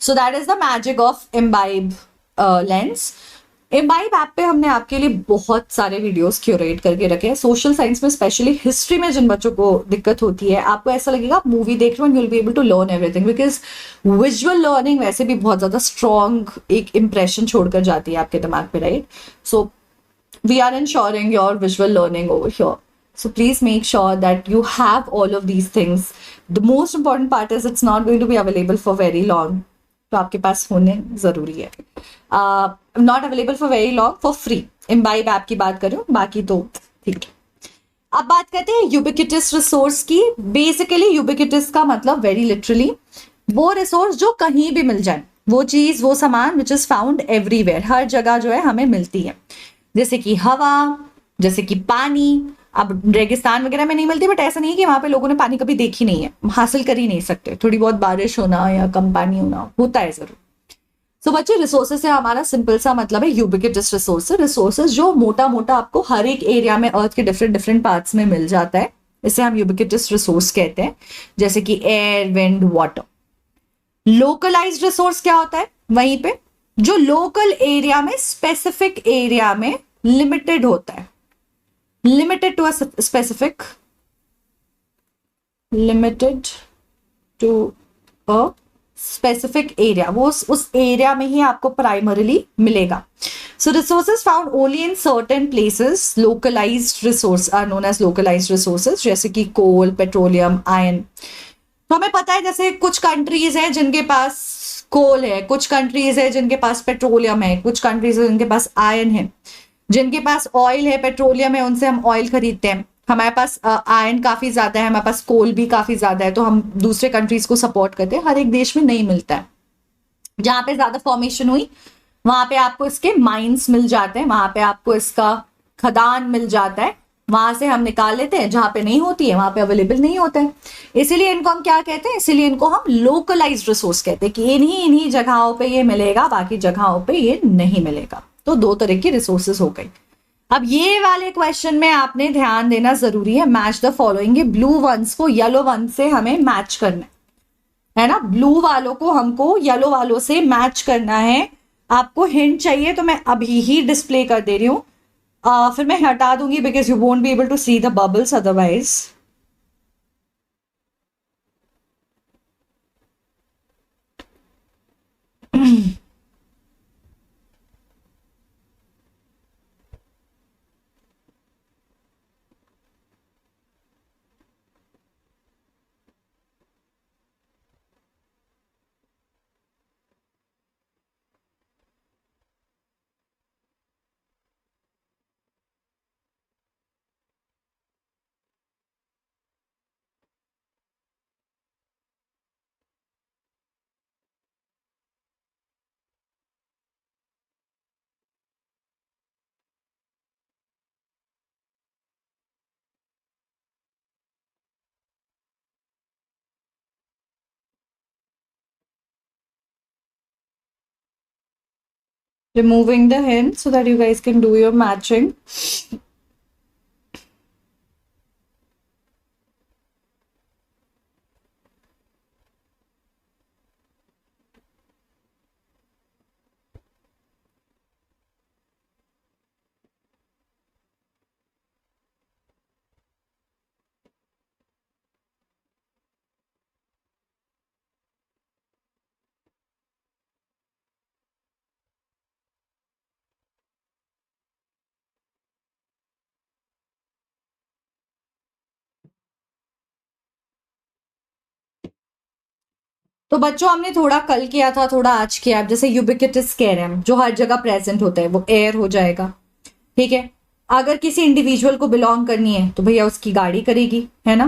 So that is the magic of Imbibe lens. Imbibe app पे हमने आपके लिए बहुत सारे वीडियोस क्यूरेट करके रखे हैं। सोशल साइंस में, स्पेशली हिस्ट्री में जिन बच्चों को दिक्कत होती है, आपको ऐसा लगेगा आप मूवी देख रहे हो and you will be able to learn everything, because visual learning वैसे भी बहुत ज्यादा स्ट्रॉन्ग एक इंप्रेशन छोड़कर जाती है आपके दिमाग पे, right? So we are ensuring your visual learning over here. So please make sure that you have all of these things. The most important part is it's not going to be available for very long. तो आपके पास होने जरूरी है। Not available for very long, for free. Imbibe app की बात करूं, बाकी तो ठीक है। अब बात करते हैं यूबिक्विटस रिसोर्स की। बेसिकली यूबिक्विटस का मतलब वेरी लिटरली वो रिसोर्स जो कहीं भी मिल जाए, वो चीज, वो सामान विच इज फाउंड एवरीवेयर, हर जगह जो है हमें मिलती है। जैसे कि हवा, जैसे कि पानी। अब रेगिस्तान वगैरह में नहीं मिलती, बट ऐसा नहीं है कि वहां पे लोगों ने पानी कभी देखी नहीं है, हासिल कर ही नहीं सकते। थोड़ी बहुत बारिश होना या कम पानी होना होता है जरूर। सो बच्चे, रिसोर्सेज से हमारा सिंपल सा मतलब है यूबिक्विटस रिसोर्सेज। रिसोर्सेज जो मोटा मोटा आपको हर एक एरिया में अर्थ के डिफरेंट डिफरेंट पार्ट्स में मिल जाता है, इसे हम यूबिक्विटस रिसोर्स कहते हैं। जैसे कि air, wind, water. Localized resource क्या होता है? वहीं पे जो लोकल एरिया में, स्पेसिफिक एरिया में लिमिटेड होता है, limited to a specific, limited to a specific area, वो उस एरिया में ही आपको प्राइमरीली मिलेगा। So resources found only in certain places, localized resource are known as localized resources, जैसे कि कोल, पेट्रोलियम, आयरन। तो हमें पता है जैसे कुछ कंट्रीज हैं जिनके पास कोल है, कुछ कंट्रीज है जिनके पास पेट्रोलियम है, कुछ कंट्रीज है जिनके पास आयरन है, जिनके पास ऑयल है, पेट्रोलियम है, उनसे हम ऑयल खरीदते हैं। हमारे पास आयरन काफी ज्यादा है, हमारे पास कोल भी काफी ज्यादा है, तो हम दूसरे कंट्रीज को सपोर्ट करते हैं। हर एक देश में नहीं मिलता है। जहां पे ज्यादा फॉर्मेशन हुई वहां पे आपको इसके माइंस मिल जाते हैं, वहां पे आपको इसका खदान मिल जाता है, वहां से हम निकाल लेते हैं। जहां पे नहीं होती है वहां पे अवेलेबल नहीं होता है, इसीलिए इनको हम क्या कहते हैं? इसीलिए इनको हम लोकलाइज्ड रिसोर्स कहते हैं, कि इन्हीं इन्हीं जगहों पे ये मिलेगा, बाकी जगहों पे ये नहीं मिलेगा। तो दो तरह की रिसोर्सेज हो गई। अब ये वाले क्वेश्चन में आपने ध्यान देना जरूरी है। Match the following, blue ones को येलो वन से हमें मैच करना है ना। ब्लू वालों को हमको येलो वालों से मैच करना है। आपको हिंट चाहिए तो मैं अभी ही डिस्प्ले कर दे रही हूँ, फिर मैं हटा दूंगी because you won't be able to see the bubbles otherwise. Removing the hint so that you guys can do your matching. तो बच्चों हमने थोड़ा कल किया था, थोड़ा आज किया। अब जैसे यूबिक्विटस कह रहे हैं, जो हर जगह प्रेजेंट होता है, वो एयर हो जाएगा, ठीक है। अगर किसी इंडिविजुअल को बिलोंग करनी है तो भैया उसकी गाड़ी करेगी, है ना।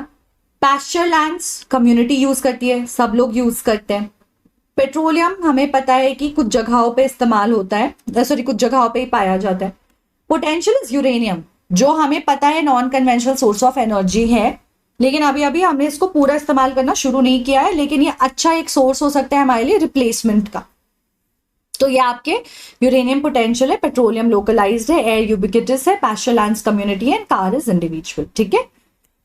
पैस्चर लैंड्स कम्युनिटी यूज करती है, सब लोग यूज करते हैं। पेट्रोलियम हमें पता है कि कुछ जगहों पे इस्तेमाल होता है, सॉरी कुछ जगहों पे ही पाया जाता है। पोटेंशियल इज यूरेनियम, जो हमें पता है non conventional source of energy है, लेकिन अभी अभी हमने इसको पूरा इस्तेमाल करना शुरू नहीं किया है, लेकिन ये अच्छा एक सोर्स हो सकता है हमारे लिए रिप्लेसमेंट का। तो ये आपके यूरेनियम पोटेंशियल है, पेट्रोलियम लोकलाइज्ड है, एयर यूबिक्विटस है, पैस्चर लैंड्स कम्युनिटी है, कार इज इंडिविजुअल, ठीक है।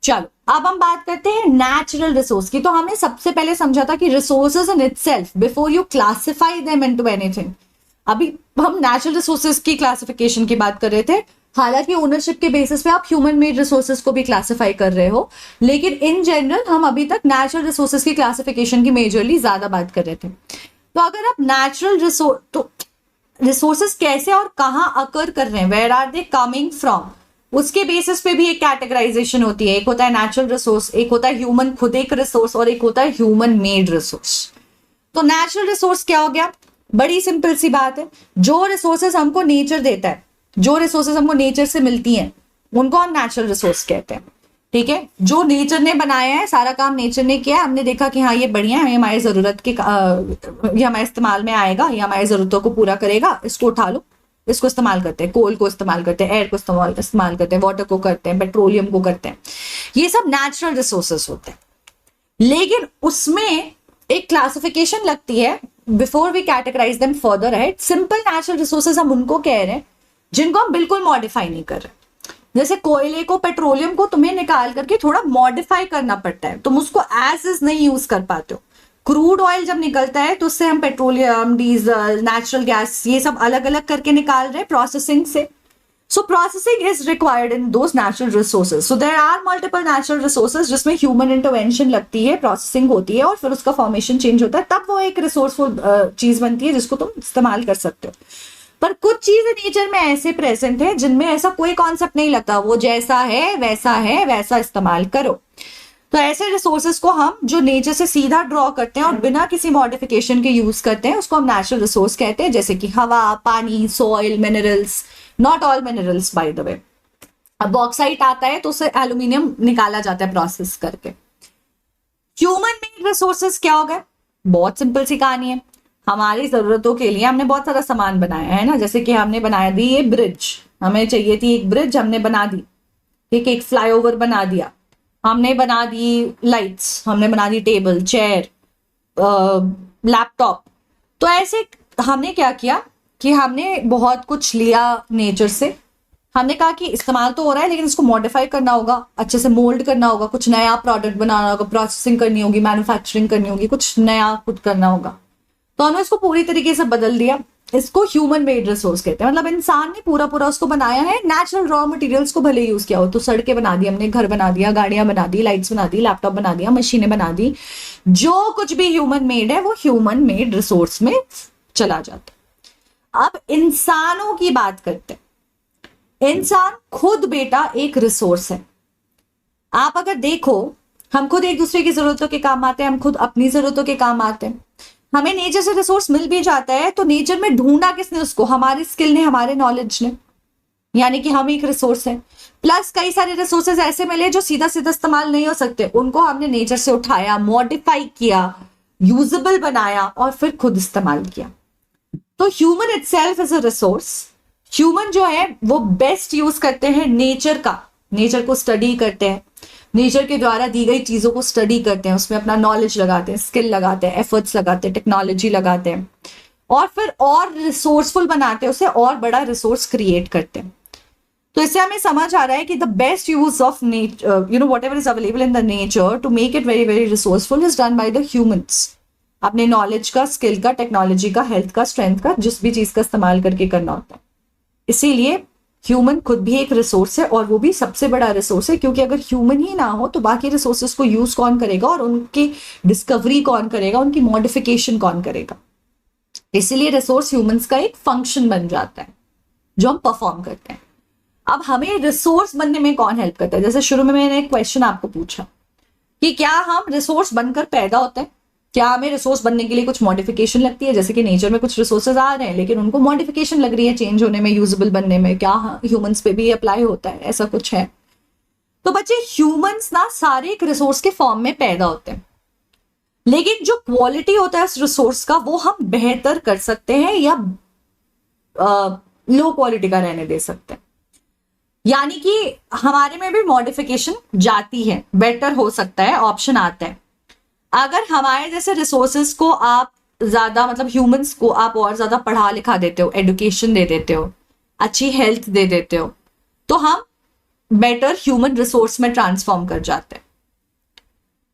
चलो अब हम बात करते हैं नेचुरल रिसोर्स की। तो हमने सबसे पहले समझा था कि resources in itself before you classify them into anything. अभी हम नेचुरल रिसोर्सेज की क्लासिफिकेशन की बात कर रहे थे, हालांकि ओनरशिप के बेसिस पे आप ह्यूमन मेड रिसोर्सेज को भी क्लासिफाई कर रहे हो, लेकिन इन जनरल हम अभी तक नेचुरल रिसोर्सेज की क्लासिफिकेशन की मेजरली ज्यादा बात कर रहे थे। तो अगर आप नेचुरल रिसोर्सेज कैसे और कहाँ अकर कर रहे हैं, where are they coming from, उसके बेसिस पे भी एक कैटेगराइजेशन होती है। एक होता है नेचुरल रिसोर्स, एक होता है ह्यूमन खुद एक रिसोर्स, और एक होता है ह्यूमन मेड रिसोर्स। तो नेचुरल रिसोर्स क्या हो गया, बड़ी सिंपल सी बात है, जो रिसोर्सेज हमको नेचर देता है, जो रिसोर्सेज हमको नेचर से मिलती हैं, उनको हम नेचुरल रिसोर्स कहते हैं, ठीक है। जो नेचर ने बनाया है, सारा काम नेचर ने किया है, हमने देखा कि हाँ ये बढ़िया है, हमारी जरूरत के ये हमारे इस्तेमाल में आएगा, ये हमारी जरूरतों को पूरा करेगा, इसको उठा लो, इसको इस्तेमाल करते हैं, कोल को इस्तेमाल करते हैं, एयर को इस्तेमाल करते हैं, वाटर को करते हैं, पेट्रोलियम को करते हैं, ये सब नेचुरल रिसोर्सेस होते हैं। लेकिन उसमें एक क्लासिफिकेशन लगती है before we categorize them further, right. Simple natural resources हम उनको कह रहे हैं जिनको हम बिल्कुल मॉडिफाई नहीं कर रहे। जैसे कोयले को, पेट्रोलियम को तुम्हें निकाल करके थोड़ा मॉडिफाई करना पड़ता है, तुम उसको एज इज नहीं यूज कर पाते हो। क्रूड ऑयल जब निकलता है तो उससे हम पेट्रोलियम, डीजल, नेचुरल गैस, ये सब अलग अलग करके निकाल रहे हैं प्रोसेसिंग से। So processing is required in those natural resources. So there are multiple natural resources जिसमें ह्यूमन इंटरवेंशन लगती है, प्रोसेसिंग होती है, और फिर उसका फॉर्मेशन चेंज होता है, तब वो एक रिसोर्सफुल चीज बनती है जिसको तुम इस्तेमाल कर सकते हो। पर कुछ चीजें नेचर में ऐसे प्रेजेंट है जिनमें ऐसा कोई कॉन्सेप्ट नहीं लगता, वो जैसा है वैसा इस्तेमाल करो। तो ऐसे रिसोर्सेज को हम जो नेचर से सीधा ड्रॉ करते हैं और बिना किसी मॉडिफिकेशन के यूज करते हैं, उसको हम नेचुरल रिसोर्स कहते हैं, जैसे कि हवा, पानी, soil, minerals. Not all minerals by the way. अब बॉक्साइट आता है तो उससे एल्यूमिनियम निकाला जाता है प्रोसेस करके। ह्यूमन मेड रिसोर्सेज क्या हो गए, बहुत सिंपल सी कहानी है। हमारी जरूरतों के लिए हमने बहुत सारा सामान बनाया है ना, जैसे कि हमने बनाया दी ये ब्रिज, हमें चाहिए थी एक ब्रिज, हमने बना दी, ठीक है। एक फ्लाईओवर बना दिया, हमने बना दी लाइट्स, हमने बना दी टेबल, चेयर, लैपटॉप। तो ऐसे हमने क्या किया कि हमने बहुत कुछ लिया नेचर से, हमने कहा कि इस्तेमाल तो हो रहा है लेकिन इसको मॉडिफाई करना होगा, अच्छे से मोल्ड करना होगा, कुछ नया प्रोडक्ट बनाना होगा, प्रोसेसिंग करनी होगी, मैन्युफैक्चरिंग करनी होगी, कुछ नया कुछ करना होगा। तो हमने इसको पूरी तरीके से बदल दिया, इसको ह्यूमन मेड रिसोर्स कहते हैं। मतलब इंसान ने पूरा पूरा उसको बनाया है, नेचुरल रॉ मटेरियल्स को भले यूज किया हो। तो सड़कें बना दी हमने, घर बना दिया, गाड़ियां बना दी, लाइट्स बना दी, लैपटॉप बना दिया, मशीनें बना दी, जो कुछ भी ह्यूमन मेड है वो ह्यूमन मेड रिसोर्स में चला जाता। अब इंसानों की बात करते हैं। इंसान खुद बेटा एक रिसोर्स है। आप अगर देखो, हम खुद एक दूसरे की जरूरतों के काम आते हैं, हम खुद अपनी जरूरतों के काम आते हैं। हमें नेचर से रिसोर्स मिल भी जाता है तो नेचर में ढूंढा किसने उसको, हमारी स्किल ने, हमारे नॉलेज ने, यानी कि हम एक रिसोर्स है। प्लस कई सारे रिसोर्सेज ऐसे मिले जो सीधा सीधा इस्तेमाल नहीं हो सकते, उनको हमने नेचर से उठाया, मॉडिफाई किया, यूजेबल बनाया और फिर खुद इस्तेमाल किया। तो human itself is a resource. Human जो है वो बेस्ट यूज करते हैं नेचर का, नेचर को स्टडी करते हैं, नेचर के द्वारा दी गई चीजों को स्टडी करते हैं, उसमें अपना नॉलेज लगाते हैं, स्किल लगाते हैं, एफर्ट्स लगाते हैं, टेक्नोलॉजी लगाते हैं, और फिर और रिसोर्सफुल बनाते हैं उसे, और बड़ा रिसोर्स क्रिएट करते हैं। तो इससे हमें समझ आ रहा है कि the best use of nature, whatever is available in the nature to make it very very resourceful is done by the humans। अपने नॉलेज का, स्किल का, टेक्नोलॉजी का, हेल्थ का, स्ट्रेंथ का, जिस भी चीज का इस्तेमाल करके करना होता है। इसीलिए ह्यूमन खुद भी एक रिसोर्स है, और वो भी सबसे बड़ा रिसोर्स है, क्योंकि अगर ह्यूमन ही ना हो तो बाकी रिसोर्सेज को यूज कौन करेगा, और उनकी डिस्कवरी कौन करेगा, उनकी मॉडिफिकेशन कौन करेगा। इसीलिए रिसोर्स ह्यूमंस का एक फंक्शन बन जाता है जो हम परफॉर्म करते हैं। अब हमें रिसोर्स बनने में कौन हेल्प करता है? जैसे शुरू में मैंने एक क्वेश्चन आपको पूछा कि क्या हम रिसोर्स बनकर पैदा होते हैं? क्या हमें रिसोर्स बनने के लिए कुछ मॉडिफिकेशन लगती है? जैसे कि नेचर में कुछ रिसोर्सेज आ रहे हैं लेकिन उनको मॉडिफिकेशन लग रही है चेंज होने में, यूजेबल बनने में, क्या ह्यूमंस पे भी अप्लाई होता है? ऐसा कुछ है? तो बच्चे ह्यूमंस ना सारे एक रिसोर्स के फॉर्म में पैदा होते हैं, लेकिन जो क्वालिटी होता है उस रिसोर्स का वो हम बेहतर कर सकते हैं या लो क्वालिटी का रहने दे सकते हैं। यानी कि हमारे में भी मॉडिफिकेशन जाती है, बेटर हो सकता है, ऑप्शन आता है। अगर हमारे जैसे रिसोर्सेज को आप ज्यादा, मतलब ह्यूमंस को आप और ज्यादा पढ़ा लिखा देते हो, एजुकेशन दे देते हो, अच्छी हेल्थ दे देते हो, तो हम बेटर ह्यूमन रिसोर्स में ट्रांसफॉर्म कर जाते हैं।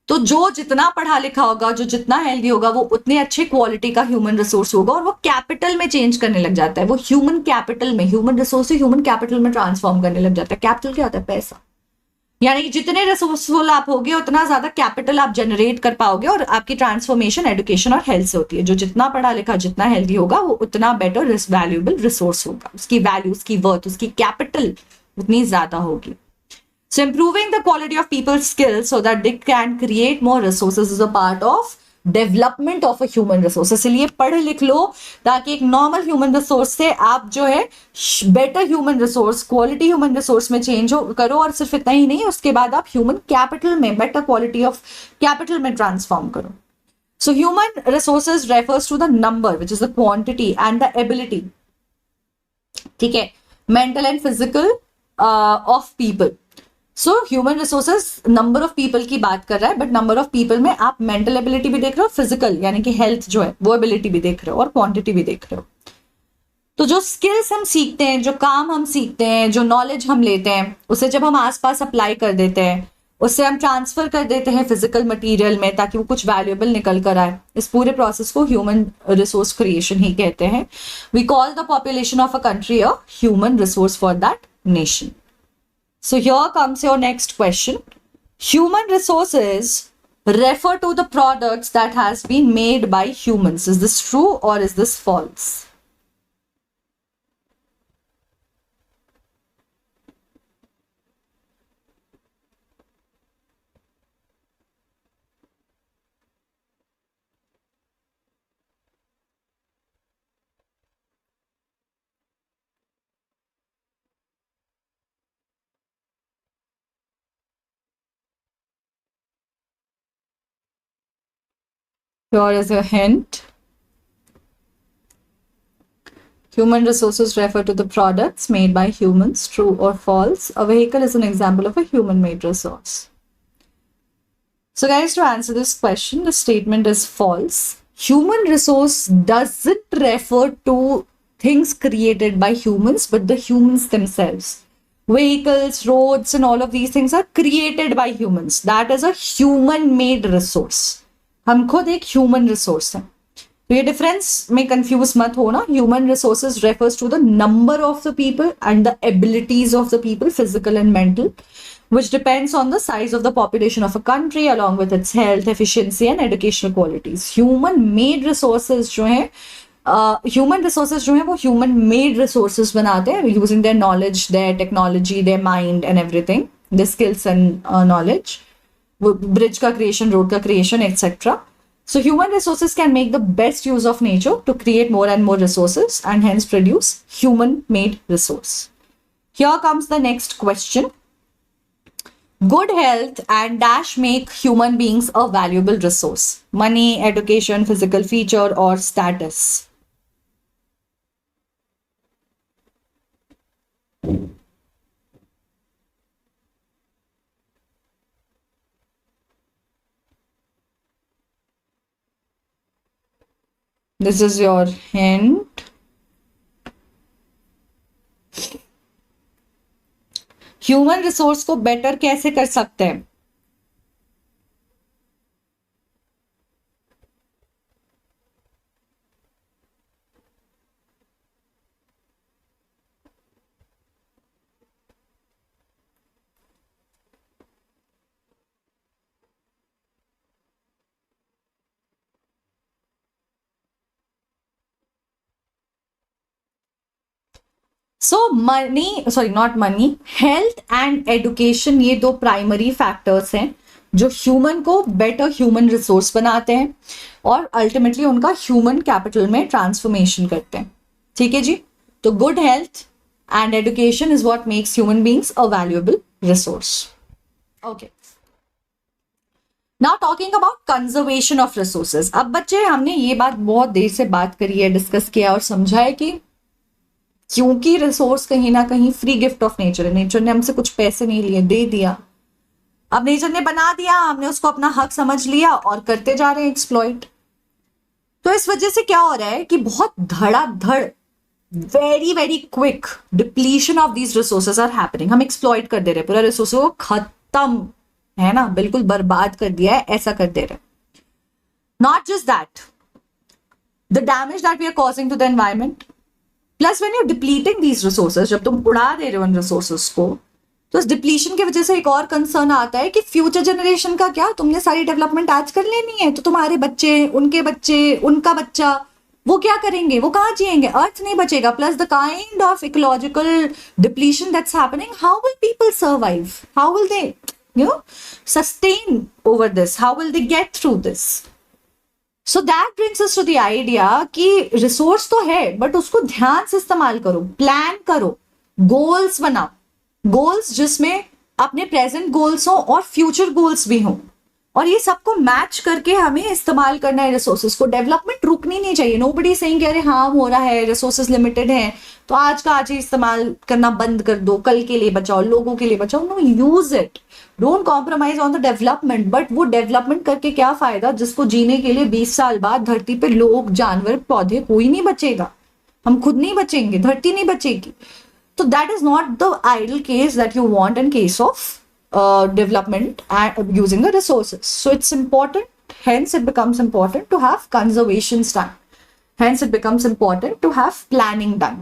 तो जो जितना पढ़ा लिखा होगा, जो जितना हेल्दी होगा, वो उतने अच्छे क्वालिटी का ह्यूमन रिसोर्स होगा और वो कैपिटल में चेंज करने लग जाता है। वो ह्यूमन कैपिटल में, ह्यूमन रिसोर्स से ह्यूमन कैपिटल में ट्रांसफॉर्म करने लग जाता है। कैपिटल क्या होता है? पैसा। यानी कि जितने रिसोर्सफुल आप होगे उतना ज्यादा कैपिटल आप जनरेट कर पाओगे, और आपकी ट्रांसफॉर्मेशन एजुकेशन और हेल्थ से होती है। जो जितना पढ़ा लिखा, जितना हेल्दी होगा, वो उतना बेटर वैल्यूएबल रिसोर्स होगा, उसकी वैल्यू, उसकी वर्थ, उसकी कैपिटल उतनी ज्यादा होगी। So improving the quality of people's skills so that they can create more resources is a part of development of a human resource. इसलिए पढ़ लिख लो ताकि एक नॉर्मल ह्यूमन रिसोर्स से आप जो है better human resource, quality human resource में चेंज करो। और सिर्फ इतना ही नहीं, उसके बाद आप ह्यूमन कैपिटल में, बेटर क्वालिटी ऑफ कैपिटल में ट्रांसफॉर्म करो। So human resources refers to the number which is the quantity and the ability, ठीक है, mental and physical of people. So human resources number of people की बात कर रहा है, बट नंबर ऑफ पीपल में आप मेंटल एबिलिटी भी देख रहे हो, फिजिकल यानी कि हेल्थ जो है वो एबिलिटी भी देख रहे हो, और क्वांटिटी भी देख रहे हो। तो जो स्किल्स हम सीखते हैं, जो काम हम सीखते हैं, जो नॉलेज हम लेते हैं, उसे जब हम आसपास अप्लाई कर देते हैं, उससे हम ट्रांसफर कर देते हैं फिजिकल मटेरियल में ताकि वो कुछ वैल्यूएबल निकल कर आए। इस पूरे प्रोसेस को ह्यूमन रिसोर्स क्रिएशन ही कहते हैं। We call the population of a country a human resource for that nation. So here comes your next question. Human resources refer to the products that has been made by humans. Is this true or is this false? Here is a hint. Human resources refer to the products made by humans. True or false? A vehicle is an example of a human-made resource. So guys, to answer this question, the statement is false. Human resource doesn't refer to things created by humans, but the humans themselves. Vehicles, roads, and all of these things are created by humans. That is a human-made resource. हम खुद एक ह्यूमन रिसोर्स है। तो ये डिफरेंस में कंफ्यूज मत हो ना। Human resources refers to the number of the people and the abilities of the people, physical and mental, which depends on the size of the population of a country along with its health, efficiency and educational qualities. Human made resources जो हैं, human resources जो हैं वो human made resources बनाते हैं using their knowledge, their technology, their mind and everything, their skills and knowledge. Bridge का creation, road का creation, etc. So human resources can make the best use of nature to create more and more resources and hence produce human made resource. Here comes the next question. Good health and dash make human beings a valuable resource. Money, education, physical feature or status. This is your hint. Human resource को बेटर कैसे कर सकते हैं? So money, sorry not money, health and education, ये दो प्राइमरी फैक्टर्स हैं जो ह्यूमन को बेटर ह्यूमन रिसोर्स बनाते हैं और अल्टीमेटली उनका ह्यूमन कैपिटल में ट्रांसफॉर्मेशन करते हैं। ठीक है जी, तो good health and education is what makes human beings a valuable resource. Okay, now talking about conservation of resources. अब बच्चे, हमने ये बात बहुत देर से बात करी है, डिस्कस किया और समझा है कि क्योंकि रिसोर्स कहीं ना कहीं फ्री गिफ्ट ऑफ नेचर है, नेचर ने हमसे कुछ पैसे नहीं लिए, दे दिया। अब नेचर ने बना दिया, हमने उसको अपना हक समझ लिया और करते जा रहे हैं एक्सप्लॉइट। तो इस वजह से क्या हो रहा है कि बहुत धड़ाधड़, very very quick depletion of these resources are happening. हम एक्सप्लॉइट कर दे रहे हैं, पूरा रिसोर्स को खत्म, है ना, बिल्कुल बर्बाद कर दिया है, ऐसा कर दे रहे। Not just that, the damage that we are causing to the environment, plus when you depleting these resources, जब तुम उड़ा दे रहे हो उन रिसोर्सेज को, तो इस डिप्लीशन की वजह से एक और कंसर्न आता है कि फ्यूचर जनरेशन का क्या, तुमने सारी डेवलपमेंट आज कर लेनी है तो तुम्हारे बच्चे, उनके बच्चे, उनका बच्चा, वो क्या करेंगे, वो कहाँ जिएंगे, अर्थ नहीं बचेगा। Plus the kind of ecological depletion that's happening, how will people survive, how will they sustain over this, how will they get through this? So that brings us to the idea कि रिसोर्स तो है बट उसको ध्यान से इस्तेमाल करो, प्लान करो, गोल्स बनाओ, गोल्स जिसमें अपने प्रेजेंट गोल्स हो और फ्यूचर गोल्स भी हों, और ये सबको मैच करके हमें इस्तेमाल करना है रिसोर्सेज को। डेवलपमेंट रुकनी नहीं चाहिए। नोबडी सेइंग कि अरे हाँ हो रहा है, रिसोर्सेज लिमिटेड है तो आज का आज ही इस्तेमाल करना बंद कर दो, कल के लिए बचाओ, लोगों के लिए बचाओ। No, use it, don't compromise on the development. But वो डेवलपमेंट करके क्या फायदा जिसको जीने के लिए 20 साल बाद धरती पे लोग, जानवर, पौधे, कोई नहीं बचेगा, हम खुद नहीं बचेंगे, धरती नहीं बचेगी। तो that is not the ideal case that you want in case of development and using the resources. So it's important, hence it becomes important to have conservations done. Hence it becomes important to have planning done.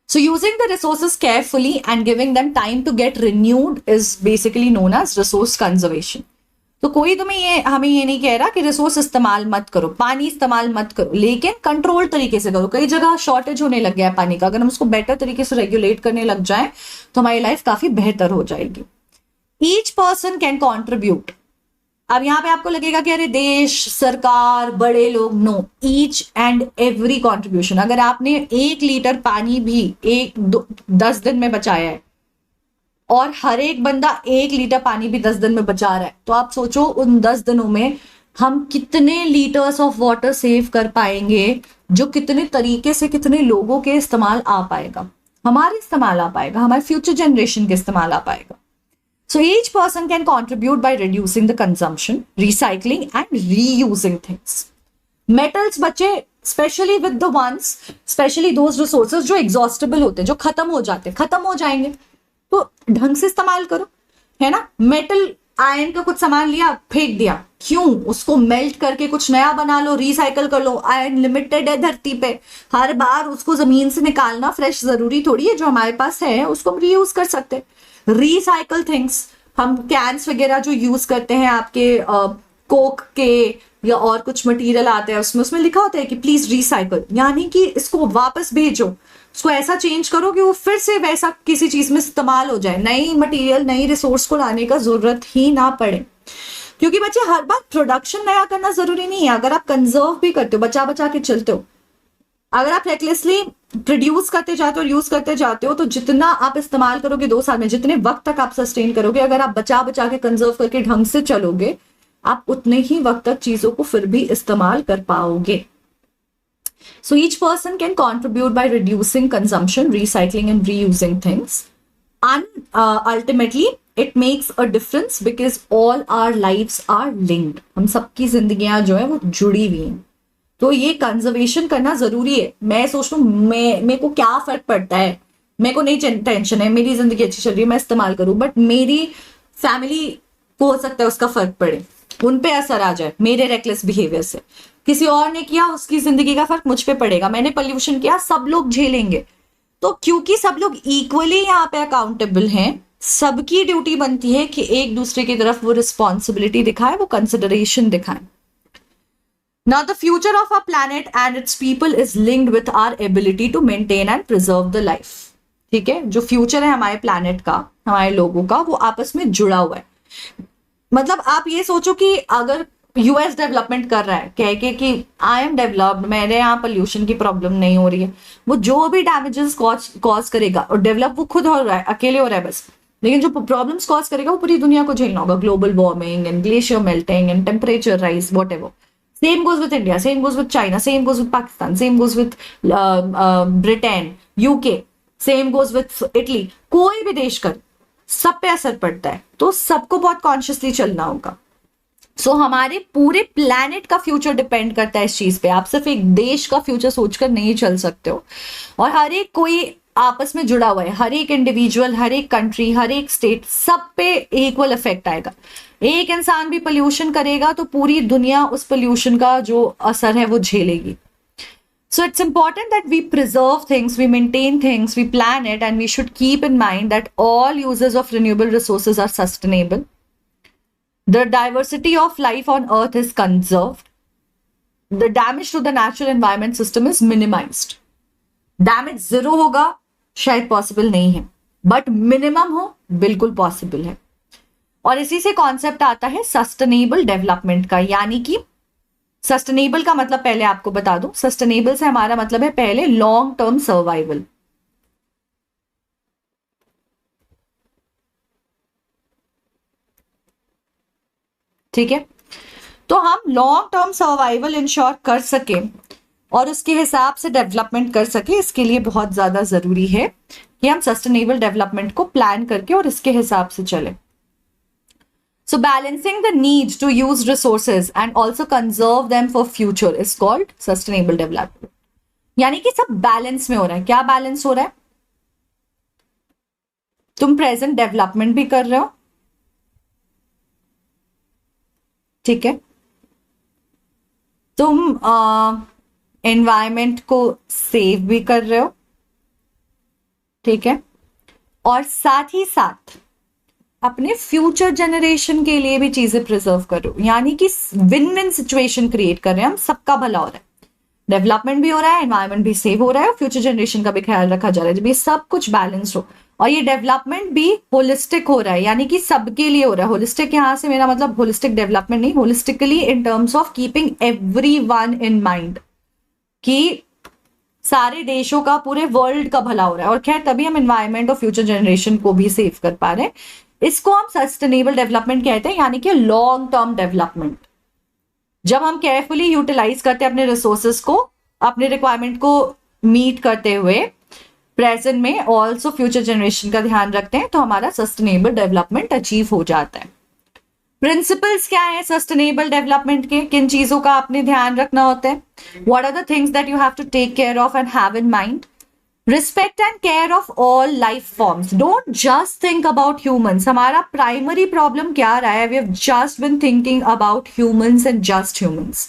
So using the resources carefully and giving them time to get renewed is basically known as resource conservation. तो कोई तुम्हें हमें ये नहीं कह रहा कि रिसोर्स इस्तेमाल मत करो, पानी इस्तेमाल मत करो, लेकिन कंट्रोल तरीके से करो। कई जगह शॉर्टेज होने लग गया है पानी का, अगर हम उसको बेटर तरीके से रेगुलेट करने लग जाएं तो हमारी लाइफ काफी बेहतर हो जाएगी। Each person can contribute. अब यहाँ पे आपको लगेगा कि अरे देश, सरकार, बड़े लोग, no, each and every contribution. अगर आपने 1 लीटर पानी भी 10 दिन में बचाया है और हर एक बंदा 1 लीटर पानी भी 10 दिन में बचा रहा है, तो आप सोचो उन 10 दिनों में हम कितने लीटर्स ऑफ वाटर सेव कर पाएंगे, जो कितने तरीके से कितने लोगों के इस्तेमाल आ पाएगा, हमारे इस्तेमाल आ पाएगा, हमारे फ्यूचर जनरेशन के इस्तेमाल आ पाएगा। So each person can contribute by reducing the consumption, recycling and reusing things. Metals बच्चे, especially with the ones, especially those resources जो exhaustible होते हैं, जो खत्म हो जाते हैं, खत्म हो जाएंगे, तो ढंग से इस्तेमाल करो, है ना। मेटल, आयरन का कुछ सामान लिया, फेंक दिया, क्यों, उसको मेल्ट करके कुछ नया बना लो, रिसाइकल कर लो। आयरन लिमिटेड है धरती पे, हर बार उसको जमीन से निकालना फ्रेश जरूरी थोड़ी है, जो हमारे पास है उसको हम रीयूज कर सकते हैं। रिसाइकल थिंग्स, हम कैंस वगैरह जो यूज करते हैं आपके कोक के या और कुछ मटेरियल आते हैं उसमें लिखा होता है कि प्लीज रिसाइकल, यानी कि इसको वापस भेजो, उसको ऐसा चेंज करो कि वो फिर से वैसा किसी चीज में इस्तेमाल हो जाए, नई मटेरियल, नई रिसोर्स को लाने का जरूरत ही ना पड़े। क्योंकि बच्चे हर बार प्रोडक्शन नया करना जरूरी नहीं है। अगर आप कंजर्व भी करते हो, बचा बचा के चलते हो, अगर आप रेकलेसली प्रोड्यूस करते जाते हो और यूज करते जाते हो, तो जितना आप इस्तेमाल करोगे 2 साल में, जितने वक्त तक आप सस्टेन करोगे, अगर आप बचा बचा के कंजर्व करके ढंग से चलोगे, आप उतने ही वक्त तक चीजों को फिर भी इस्तेमाल कर पाओगे। So each person can contribute by reducing consumption, recycling and reusing things. And ultimately it makes a difference because all our lives are linked. हम सबकी जिंदगियां जो है वो जुड़ी हुई हैं, तो ये कंजर्वेशन करना जरूरी है। मैं सोच रहा हूँ मेरे को क्या फर्क पड़ता है, मेरे को नहीं टेंशन है, मेरी जिंदगी अच्छी चल रही है, मैं इस्तेमाल करूं, बट मेरी फैमिली को हो सकता है उसका फर्क पड़े, उन पे असर आ जाए मेरे रेकलेस बिहेवियर से। किसी और ने किया, उसकी जिंदगी का फर्क मुझ पे पड़ेगा। मैंने पोल्यूशन किया, सब लोग झेलेंगे। तो क्योंकि सब लोग इक्वली यहाँ पे अकाउंटेबल हैं, सबकी ड्यूटी बनती है कि एक दूसरे की तरफ वो रिस्पॉन्सिबिलिटी दिखाए, वो कंसिडरेशन दिखाए। Now the future of our planet and its people is linked with our ability to maintain and preserve the life. ठीक है, जो फ्यूचर है हमारे प्लैनेट का, हमारे लोगों का, वो आपस में जुड़ा हुआ है। मतलब आप ये सोचो कि अगर यूएस डेवलपमेंट कर रहा है कह के कि आई एम डेवलप्ड, मेरे यहाँ पोल्यूशन की प्रॉब्लम नहीं हो रही है, वो जो भी डैमेजेस कॉज करेगा, और डेवलप वो खुद हो रहा है, अकेले हो रहा है बस, लेकिन जो प्रॉब्लम्स कॉज करेगा वो पूरी दुनिया को झेलना होगा, global warming and glacier melting and temperature rise what ever. Same goes with India, same goes with China, same goes with Pakistan, same goes with Britain, UK, same goes with Italy. कोई भी देश कर, सब पे असर पड़ता है, तो सबको बहुत कॉन्शियसली चलना होगा. हमारे पूरे प्लैनेट का फ्यूचर डिपेंड करता है इस चीज पे. आप सिर्फ एक देश का फ्यूचर सोचकर नहीं चल सकते हो, और हर एक कोई आपस में जुड़ा हुआ है, हर एक इंडिविजुअल, हर एक कंट्री, हर एक स्टेट, सब पे इक्वल इफेक्ट आएगा. एक इंसान भी पोल्यूशन करेगा तो पूरी दुनिया उस पोल्यूशन का जो असर है वो झेलेगी. So it's important that we preserve things, we maintain things, we plan it, and we should keep in mind that all uses of renewable resources are sustainable. The diversity of life on Earth is conserved. The damage to the natural environment system is minimized. Damage zero होगा शायद पॉसिबल नहीं है, बट मिनिमम हो बिल्कुल पॉसिबल है. और इसी से कॉन्सेप्ट आता है सस्टेनेबल डेवलपमेंट का. यानी कि सस्टेनेबल का मतलब पहले आपको बता दूं, सस्टेनेबल से हमारा मतलब है पहले लॉन्ग टर्म सर्वाइवल. ठीक है, तो हम लॉन्ग टर्म सर्वाइवल इंश्योर कर सके और उसके हिसाब से डेवलपमेंट कर सके, इसके लिए बहुत ज्यादा जरूरी है कि हम सस्टेनेबल डेवलपमेंट को प्लान करके और इसके हिसाब से चले. So balancing the need to use resources and also conserve them for future is called sustainable development. यानी कि सब बैलेंस में हो रहा है. क्या बैलेंस हो रहा है? तुम प्रेजेंट डेवलपमेंट भी कर रहे हो, ठीक है, तुम एनवायरमेंट को सेव भी कर रहे हो, ठीक है, और साथ ही साथ अपने फ्यूचर जनरेशन के लिए भी चीजें प्रिजर्व करो. यानी कि विन विन सिचुएशन क्रिएट कर रहे हैं हम, सबका भला हो रहा है, डेवलपमेंट भी हो रहा है, एनवायरमेंट भी सेव हो रहा है, और फ्यूचर जनरेशन का भी ख्याल रखा जा रहा है. जब ये सब कुछ बैलेंस हो, और ये डेवलपमेंट भी होलिस्टिक हो रहा है, यानी कि सबके लिए हो रहा है. होलिस्टिक यहां से मेरा मतलब होलिस्टिक डेवलपमेंट नहीं, holistically in terms of keeping everyone in mind, कि सारे देशों का, पूरे वर्ल्ड का भला हो रहा है. और खैर तभी हम एनवायरमेंट और फ्यूचर जनरेशन को भी सेव कर पा रहे हैं. इसको हम सस्टेनेबल डेवलपमेंट कहते हैं, यानी कि लॉन्ग टर्म डेवलपमेंट. जब हम केयरफुली यूटिलाइज करते हैं अपने रिसोर्सेस को, अपने रिक्वायरमेंट को मीट करते हुए प्रेजेंट में ऑल्सो फ्यूचर जनरेशन का ध्यान रखते हैं, तो हमारा सस्टेनेबल डेवलपमेंट अचीव हो जाता है. प्रिंसिपल्स क्या है सस्टेनेबल डेवलपमेंट के, किन चीजों का आपने ध्यान रखना होता है? What are the things that you have to take care of and have in mind? Respect and care of all life forms. Don't just think about humans. हमारा प्राइमरी प्रॉब्लम क्या रहा है? We have just been thinking about humans and just humans.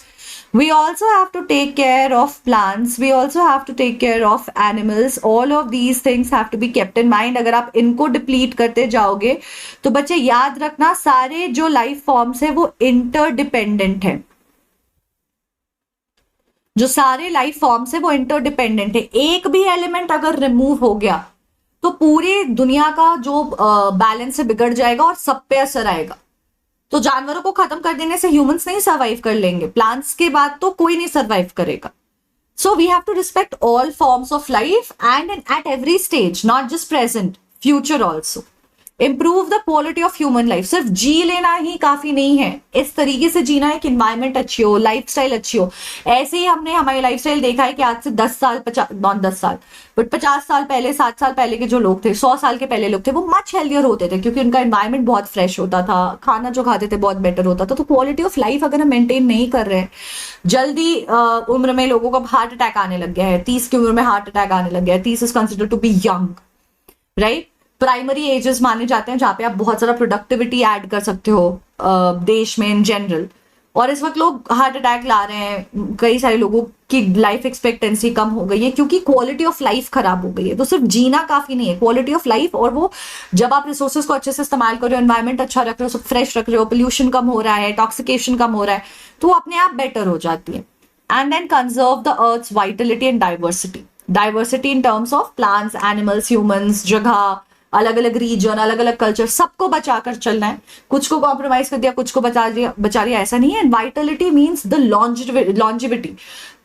We also have to take care of plants. We also have to take care of animals. All of these things have to be kept in mind. अगर आप इनको डिप्लीट करते जाओगे तो बच्चे याद रखना, सारे जो लाइफ फॉर्म्स है वो इंटरडिपेंडेंट है. जो सारे लाइफ फॉर्म्स है वो इंटरडिपेंडेंट है. एक भी एलिमेंट अगर रिमूव हो गया तो पूरी दुनिया का जो बैलेंस है बिगड़ जाएगा और सब पे असर आएगा. तो जानवरों को खत्म कर देने से ह्यूमंस नहीं सर्वाइव कर लेंगे, प्लांट्स के बाद तो कोई नहीं सर्वाइव करेगा. So we have to respect all forms of life and at every stage, not just present, future also. Improve the quality of human life. सिर्फ जी लेना ही काफी नहीं है, इस तरीके से जीना है कि इन्वायरमेंट अच्छी हो, लाइफस्टाइल अच्छी हो. ऐसे ही हमने हमारी लाइफस्टाइल देखा है कि आज से 10 साल, 50 नॉट 10 साल बट 50 साल पहले, 60 साल पहले के जो लोग थे, 100 साल के पहले लोग थे, वो मच हेल्थियर होते थे क्योंकि उनका एनवायरमेंट बहुत फ्रेश होता था, खाना जो खाते थे बहुत बेटर होता था. तो क्वालिटी ऑफ लाइफ अगर हम मेंटेन नहीं कर रहे हैं, जल्दी उम्र में लोगों को हार्ट अटैक आने लग गया है, 30 की उम्र में हार्ट अटैक आने लग गया है. 30 is considered to be young, right? Primary ages माने जाते हैं जहां पे आप बहुत सारा प्रोडक्टिविटी ऐड कर सकते हो देश में इन जनरल. और इस वक्त लोग हार्ट अटैक ला रहे हैं, कई सारे लोगों की लाइफ एक्सपेक्टेंसी कम हो गई है क्योंकि क्वालिटी ऑफ लाइफ खराब हो गई है. तो सिर्फ जीना काफी नहीं है, क्वालिटी ऑफ लाइफ, और वो जब आप रिसोर्सेज को अच्छे से इस्तेमाल कर रहे हो, एनवायरमेंट अच्छा रख रहे हो, सब फ्रेश रख रहे हो, पोल्यूशन कम हो रहा है, टॉक्सिकेशन कम हो रहा है, तो वो अपने आप बेटर हो जाती है. And then conserve the earth's vitality and diversity. Diversity in terms of plants, animals, humans, जगह, अलग अलग रीजन, अलग अलग कल्चर, सबको बचा कर चलना है, कुछ को कॉम्प्रोमाइज कर दिया, कुछ को बचा दिया, ऐसा नहीं है। वाइटलिटी मीन्स द लॉन्जिविटी,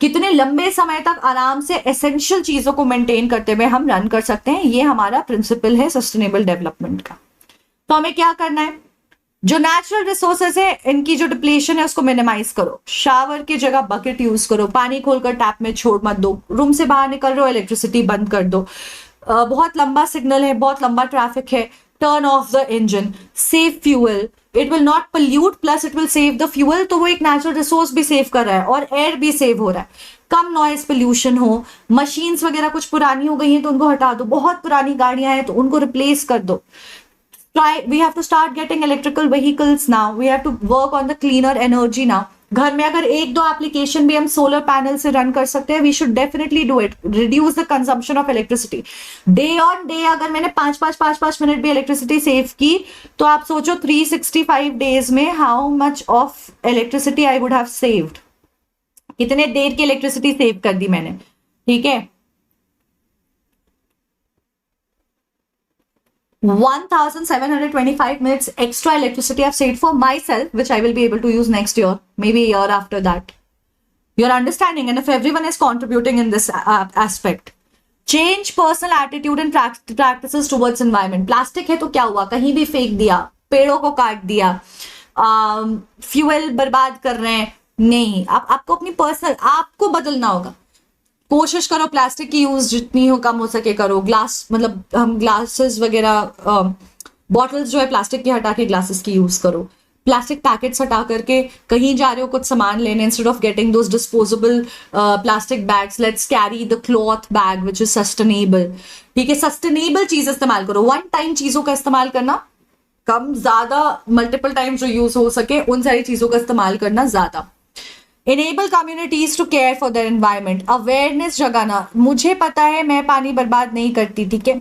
कितने लंबे समय तक आराम से एसेंशियल चीजों को मेंटेन करते हुए हम रन कर सकते हैं, ये हमारा प्रिंसिपल है सस्टेनेबल डेवलपमेंट का। तो हमें क्या करना है, जो नेचुरल रिसोर्सेज है इनकी जो डिप्लेशन है उसको मिनिमाइज करो, शावर की जगह बकेट यूज करो, पानी खोलकर टैप में छोड़ मत दो, रूम से बाहर निकल रहे हो इलेक्ट्रिसिटी बंद कर दो, बहुत लंबा सिग्नल है, बहुत लंबा ट्रैफिक है, turn off the engine, save fuel, it will not pollute plus it will save the fuel, तो वो एक नेचुरल रिसोर्स भी सेव कर रहा है और एयर भी सेव हो रहा है, कम नॉइज पोल्यूशन हो, मशीन्स वगैरह कुछ पुरानी हो गई हैं तो उनको हटा दो, बहुत पुरानी गाड़ियां हैं तो उनको रिप्लेस कर दो, we have to start getting electrical vehicles now, we have to work on the cleaner energy now, घर में अगर एक दो एप्लीकेशन भी हम सोलर पैनल से रन कर सकते हैं, we should definitely do it, reduce the consumption of electricity, day on day अगर मैंने 5-5 मिनट भी इलेक्ट्रिसिटी सेव की तो आप सोचो 365 डेज में how much of electricity I would have saved, कितने देर की इलेक्ट्रिसिटी सेव कर दी मैंने, ठीक है। 1725 minutes extra electricity I've saved for myself, which I will be able to use next year, maybe a year after that. You're understanding, and if everyone is contributing in this aspect. Change personal attitude and practices towards environment. Plastic है तो क्या हुआ, कहीं भी फेंक दिया, पेड़ों को काट दिया, फ्यूल बर्बाद कर रहे हैं, नहीं, आपको अपनी पर्सनल, आपको बदलना होगा, कोशिश करो प्लास्टिक की यूज जितनी हो कम हो सके करो, ग्लास मतलब हम ग्लासेस वगैरह बॉटल्स जो है प्लास्टिक की हटा के ग्लासेस की यूज करो, प्लास्टिक पैकेट्स हटा करके कहीं जा रहे हो कुछ सामान लेने, instead of getting those disposable plastic bags, let's carry the cloth bag which is sustainable, ठीक है। सस्टेनेबल चीज इस्तेमाल करो, वन टाइम चीजों का इस्तेमाल करना कम, ज्यादा मल्टीपल टाइम जो यूज हो सके उन सारी चीजों का इस्तेमाल करना ज्यादा। Enable communities to care for their environment. Awareness जगाना, मुझे पता है मैं पानी बर्बाद नहीं करती, ठीक है,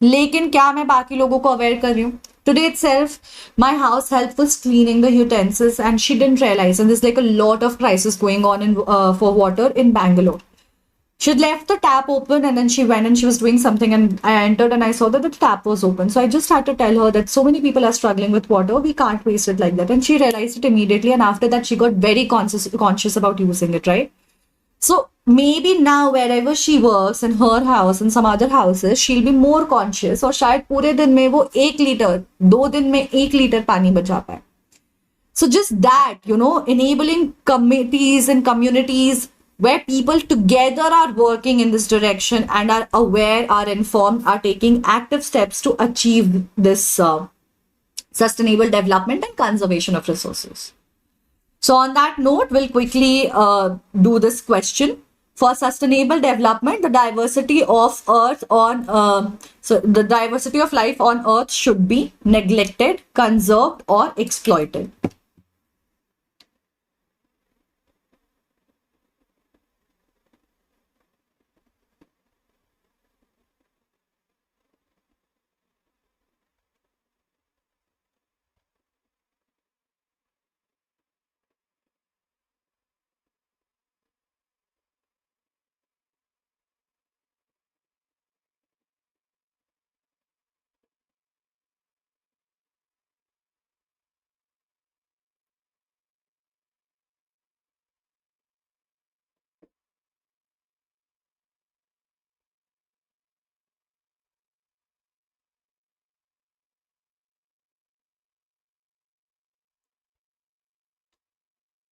लेकिन क्या मैं बाकी लोगों को अवेयर कर रही हूँ? Today itself, my house help was cleaning the utensils and she didn't realize, and there's like a lot of crisis going on in for water in Bangalore. She left the tap open and then she went and she was doing something and I entered and I saw that the tap was open. So I just had to tell her that so many people are struggling with water. We can't waste it like that. And she realized it immediately. And after that, she got very conscious about using it, right? So maybe now wherever she works in her house and some other houses, she'll be more conscious. और शायद पूरे दिन में वो 1 लीटर, 2 दिन में 1 लीटर पानी बचा पाए. So just that, you know, enabling committees and communities where people together are working in this direction and are aware, are informed, are taking active steps to achieve this sustainable development and conservation of resources. So on that note, we'll quickly do this question. For sustainable development, the diversity of Earth on so the diversity of life on Earth should be neglected, conserved, or exploited.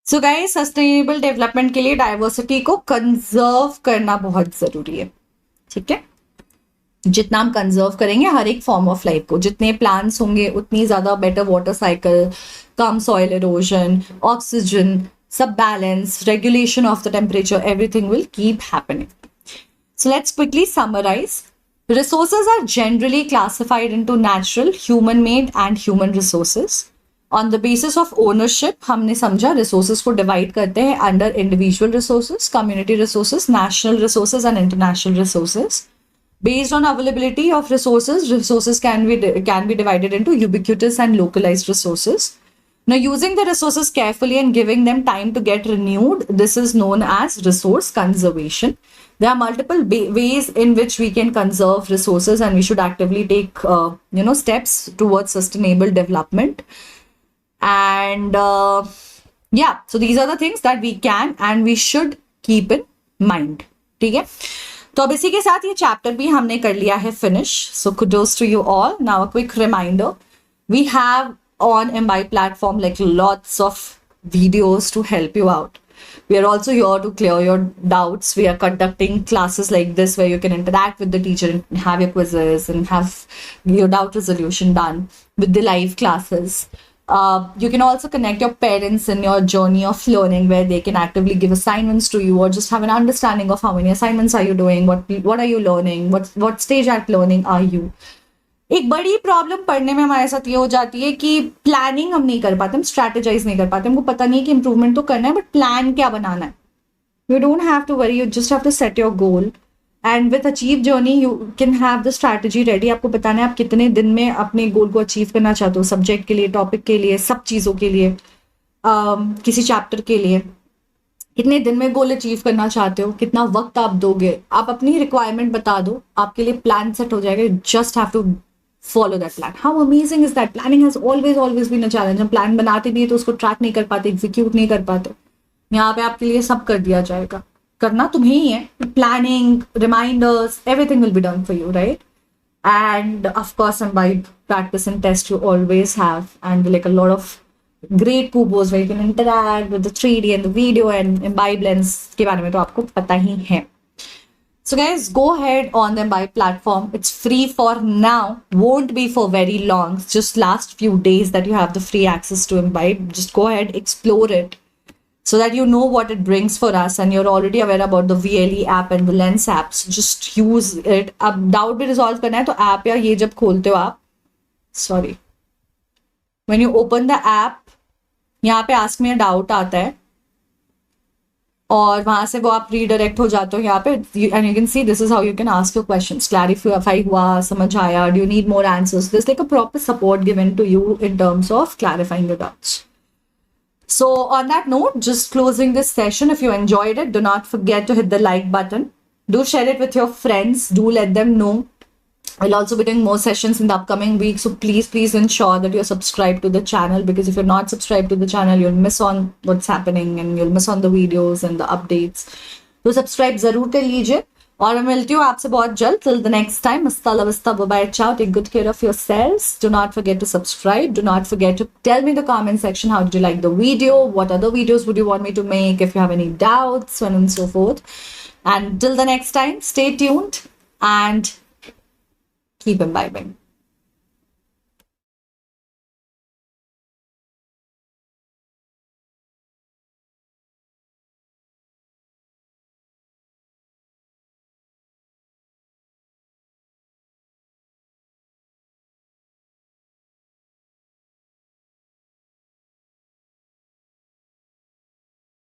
So guys, sustainable development के लिए डाइवर्सिटी को कंजर्व करना बहुत जरूरी है, ठीक है। जितना हम कंजर्व करेंगे हर एक फॉर्म ऑफ लाइफ को, जितने प्लांट्स होंगे उतनी ज्यादा बेटर वाटर साइकिल, कम सॉइल इरोजन, ऑक्सीजन, सब balance, regulation of the temperature, everything will keep happening. So let's quickly summarize. Resources are generally classified into natural, human-made and human resources. On the basis of ownership, हमने समझा resources को divide करते हैं under individual resources, community resources, national resources and international resources. Based on availability of resources, resources can be divided into ubiquitous and localized resources. Now, using the resources carefully and giving them time to get renewed, this is known as resource conservation. There are multiple ways in which we can conserve resources, and we should actively take steps towards sustainable development. And yeah, so these are the things that we can and we should keep in mind. ठीक है, तो अब इसी के साथ ये चैप्टर भी हमने कर लिया है finish. So kudos to you all. Now a quick reminder, we have on Imbibe platform like lots of videos to help you out. We are also here to clear your doubts. We are conducting classes like this where you can interact with the teacher and have your quizzes and have your doubt resolution done with the live classes. You can also connect your parents in your journey of learning, where they can actively give assignments to you, or just have an understanding of how many assignments are you doing, what are you learning, what stage at learning are you. एक बड़ी प्रॉब्लम पढ़ने में हमारे साथ ये हो जाती है कि प्लानिंग हम नहीं कर पाते, हम स्ट्रैटेजाइज नहीं कर पाते. हमको पता नहीं कि इंप्रूवमेंट तो करना है, बट प्लान क्या बनाना है. You don't have to worry, you just have to set your goal, and with achieve journey you can have the strategy ready. आपको बताना है आप कितने दिन में अपने गोल को अचीव करना चाहते हो, सब्जेक्ट के लिए, टॉपिक के लिए, सब चीज़ों के लिए, किसी चैप्टर के लिए कितने दिन में गोल अचीव करना चाहते हो, कितना वक्त आप दोगे. आप अपनी रिक्वायरमेंट बता दो, आपके लिए प्लान सेट हो जाएगा. Just have to follow that plan. How amazing is that? Planning has always been a challenge. हम प्लान बनाते भी है तो उसको ट्रैक नहीं कर पाते, एग्जीक्यूट नहीं कर पाते. यहाँ पे आपके लिए सब कर दिया जाएगा. करना तुम्हें ही है. Planning, reminders, everything will be done for you, right? And of course, Imbibe practice and test you always have, and like a lot of great coupons where you can interact with the 3D and the video, and Imbibe Lens के बारे में तो आपको पता ही है. So guys, go ahead on the Imbibe platform. It's free for now, won't be for very long. It's just last few days that you have the free access to Imbibe. Just go ahead, explore it, so that you know what it brings for us, and you're already aware about the VLE app and the Lens apps. Just use it. अब doubt भी resolve करना है तो app या ये जब खोलते हो आप, sorry, when you open the app, यहाँ पे ask me a doubt आता है, और वहां से वो आप रीडायरेक्ट हो जाते हो यहाँ पे, and you can see this is how you can ask your questions. Clarify हुआ, समझ आया, do you need more answers, this like a proper support given to you in terms of clarifying your doubts. So on that note, just closing this session, if you enjoyed it, do not forget to hit the like button. Do share it with your friends. Do let them know. I'll also be doing more sessions in the upcoming week. So please ensure that you're subscribed to the channel, because if you're not subscribed to the channel, you'll miss on what's happening and you'll miss on the videos and the updates. तो subscribe जरूर कर लीजिए, और मैं मिलती हूँ आपसे बहुत जल्द. Till the next time, hasta la vista, bye bye, ciao. Take good care of yourselves. Do not forget to subscribe. Do not forget to tell me in the comment section how did you like the video, what other videos would you want me to make, if you have any doubts, so on and so forth. And till the next time, stay tuned and keep imbibing.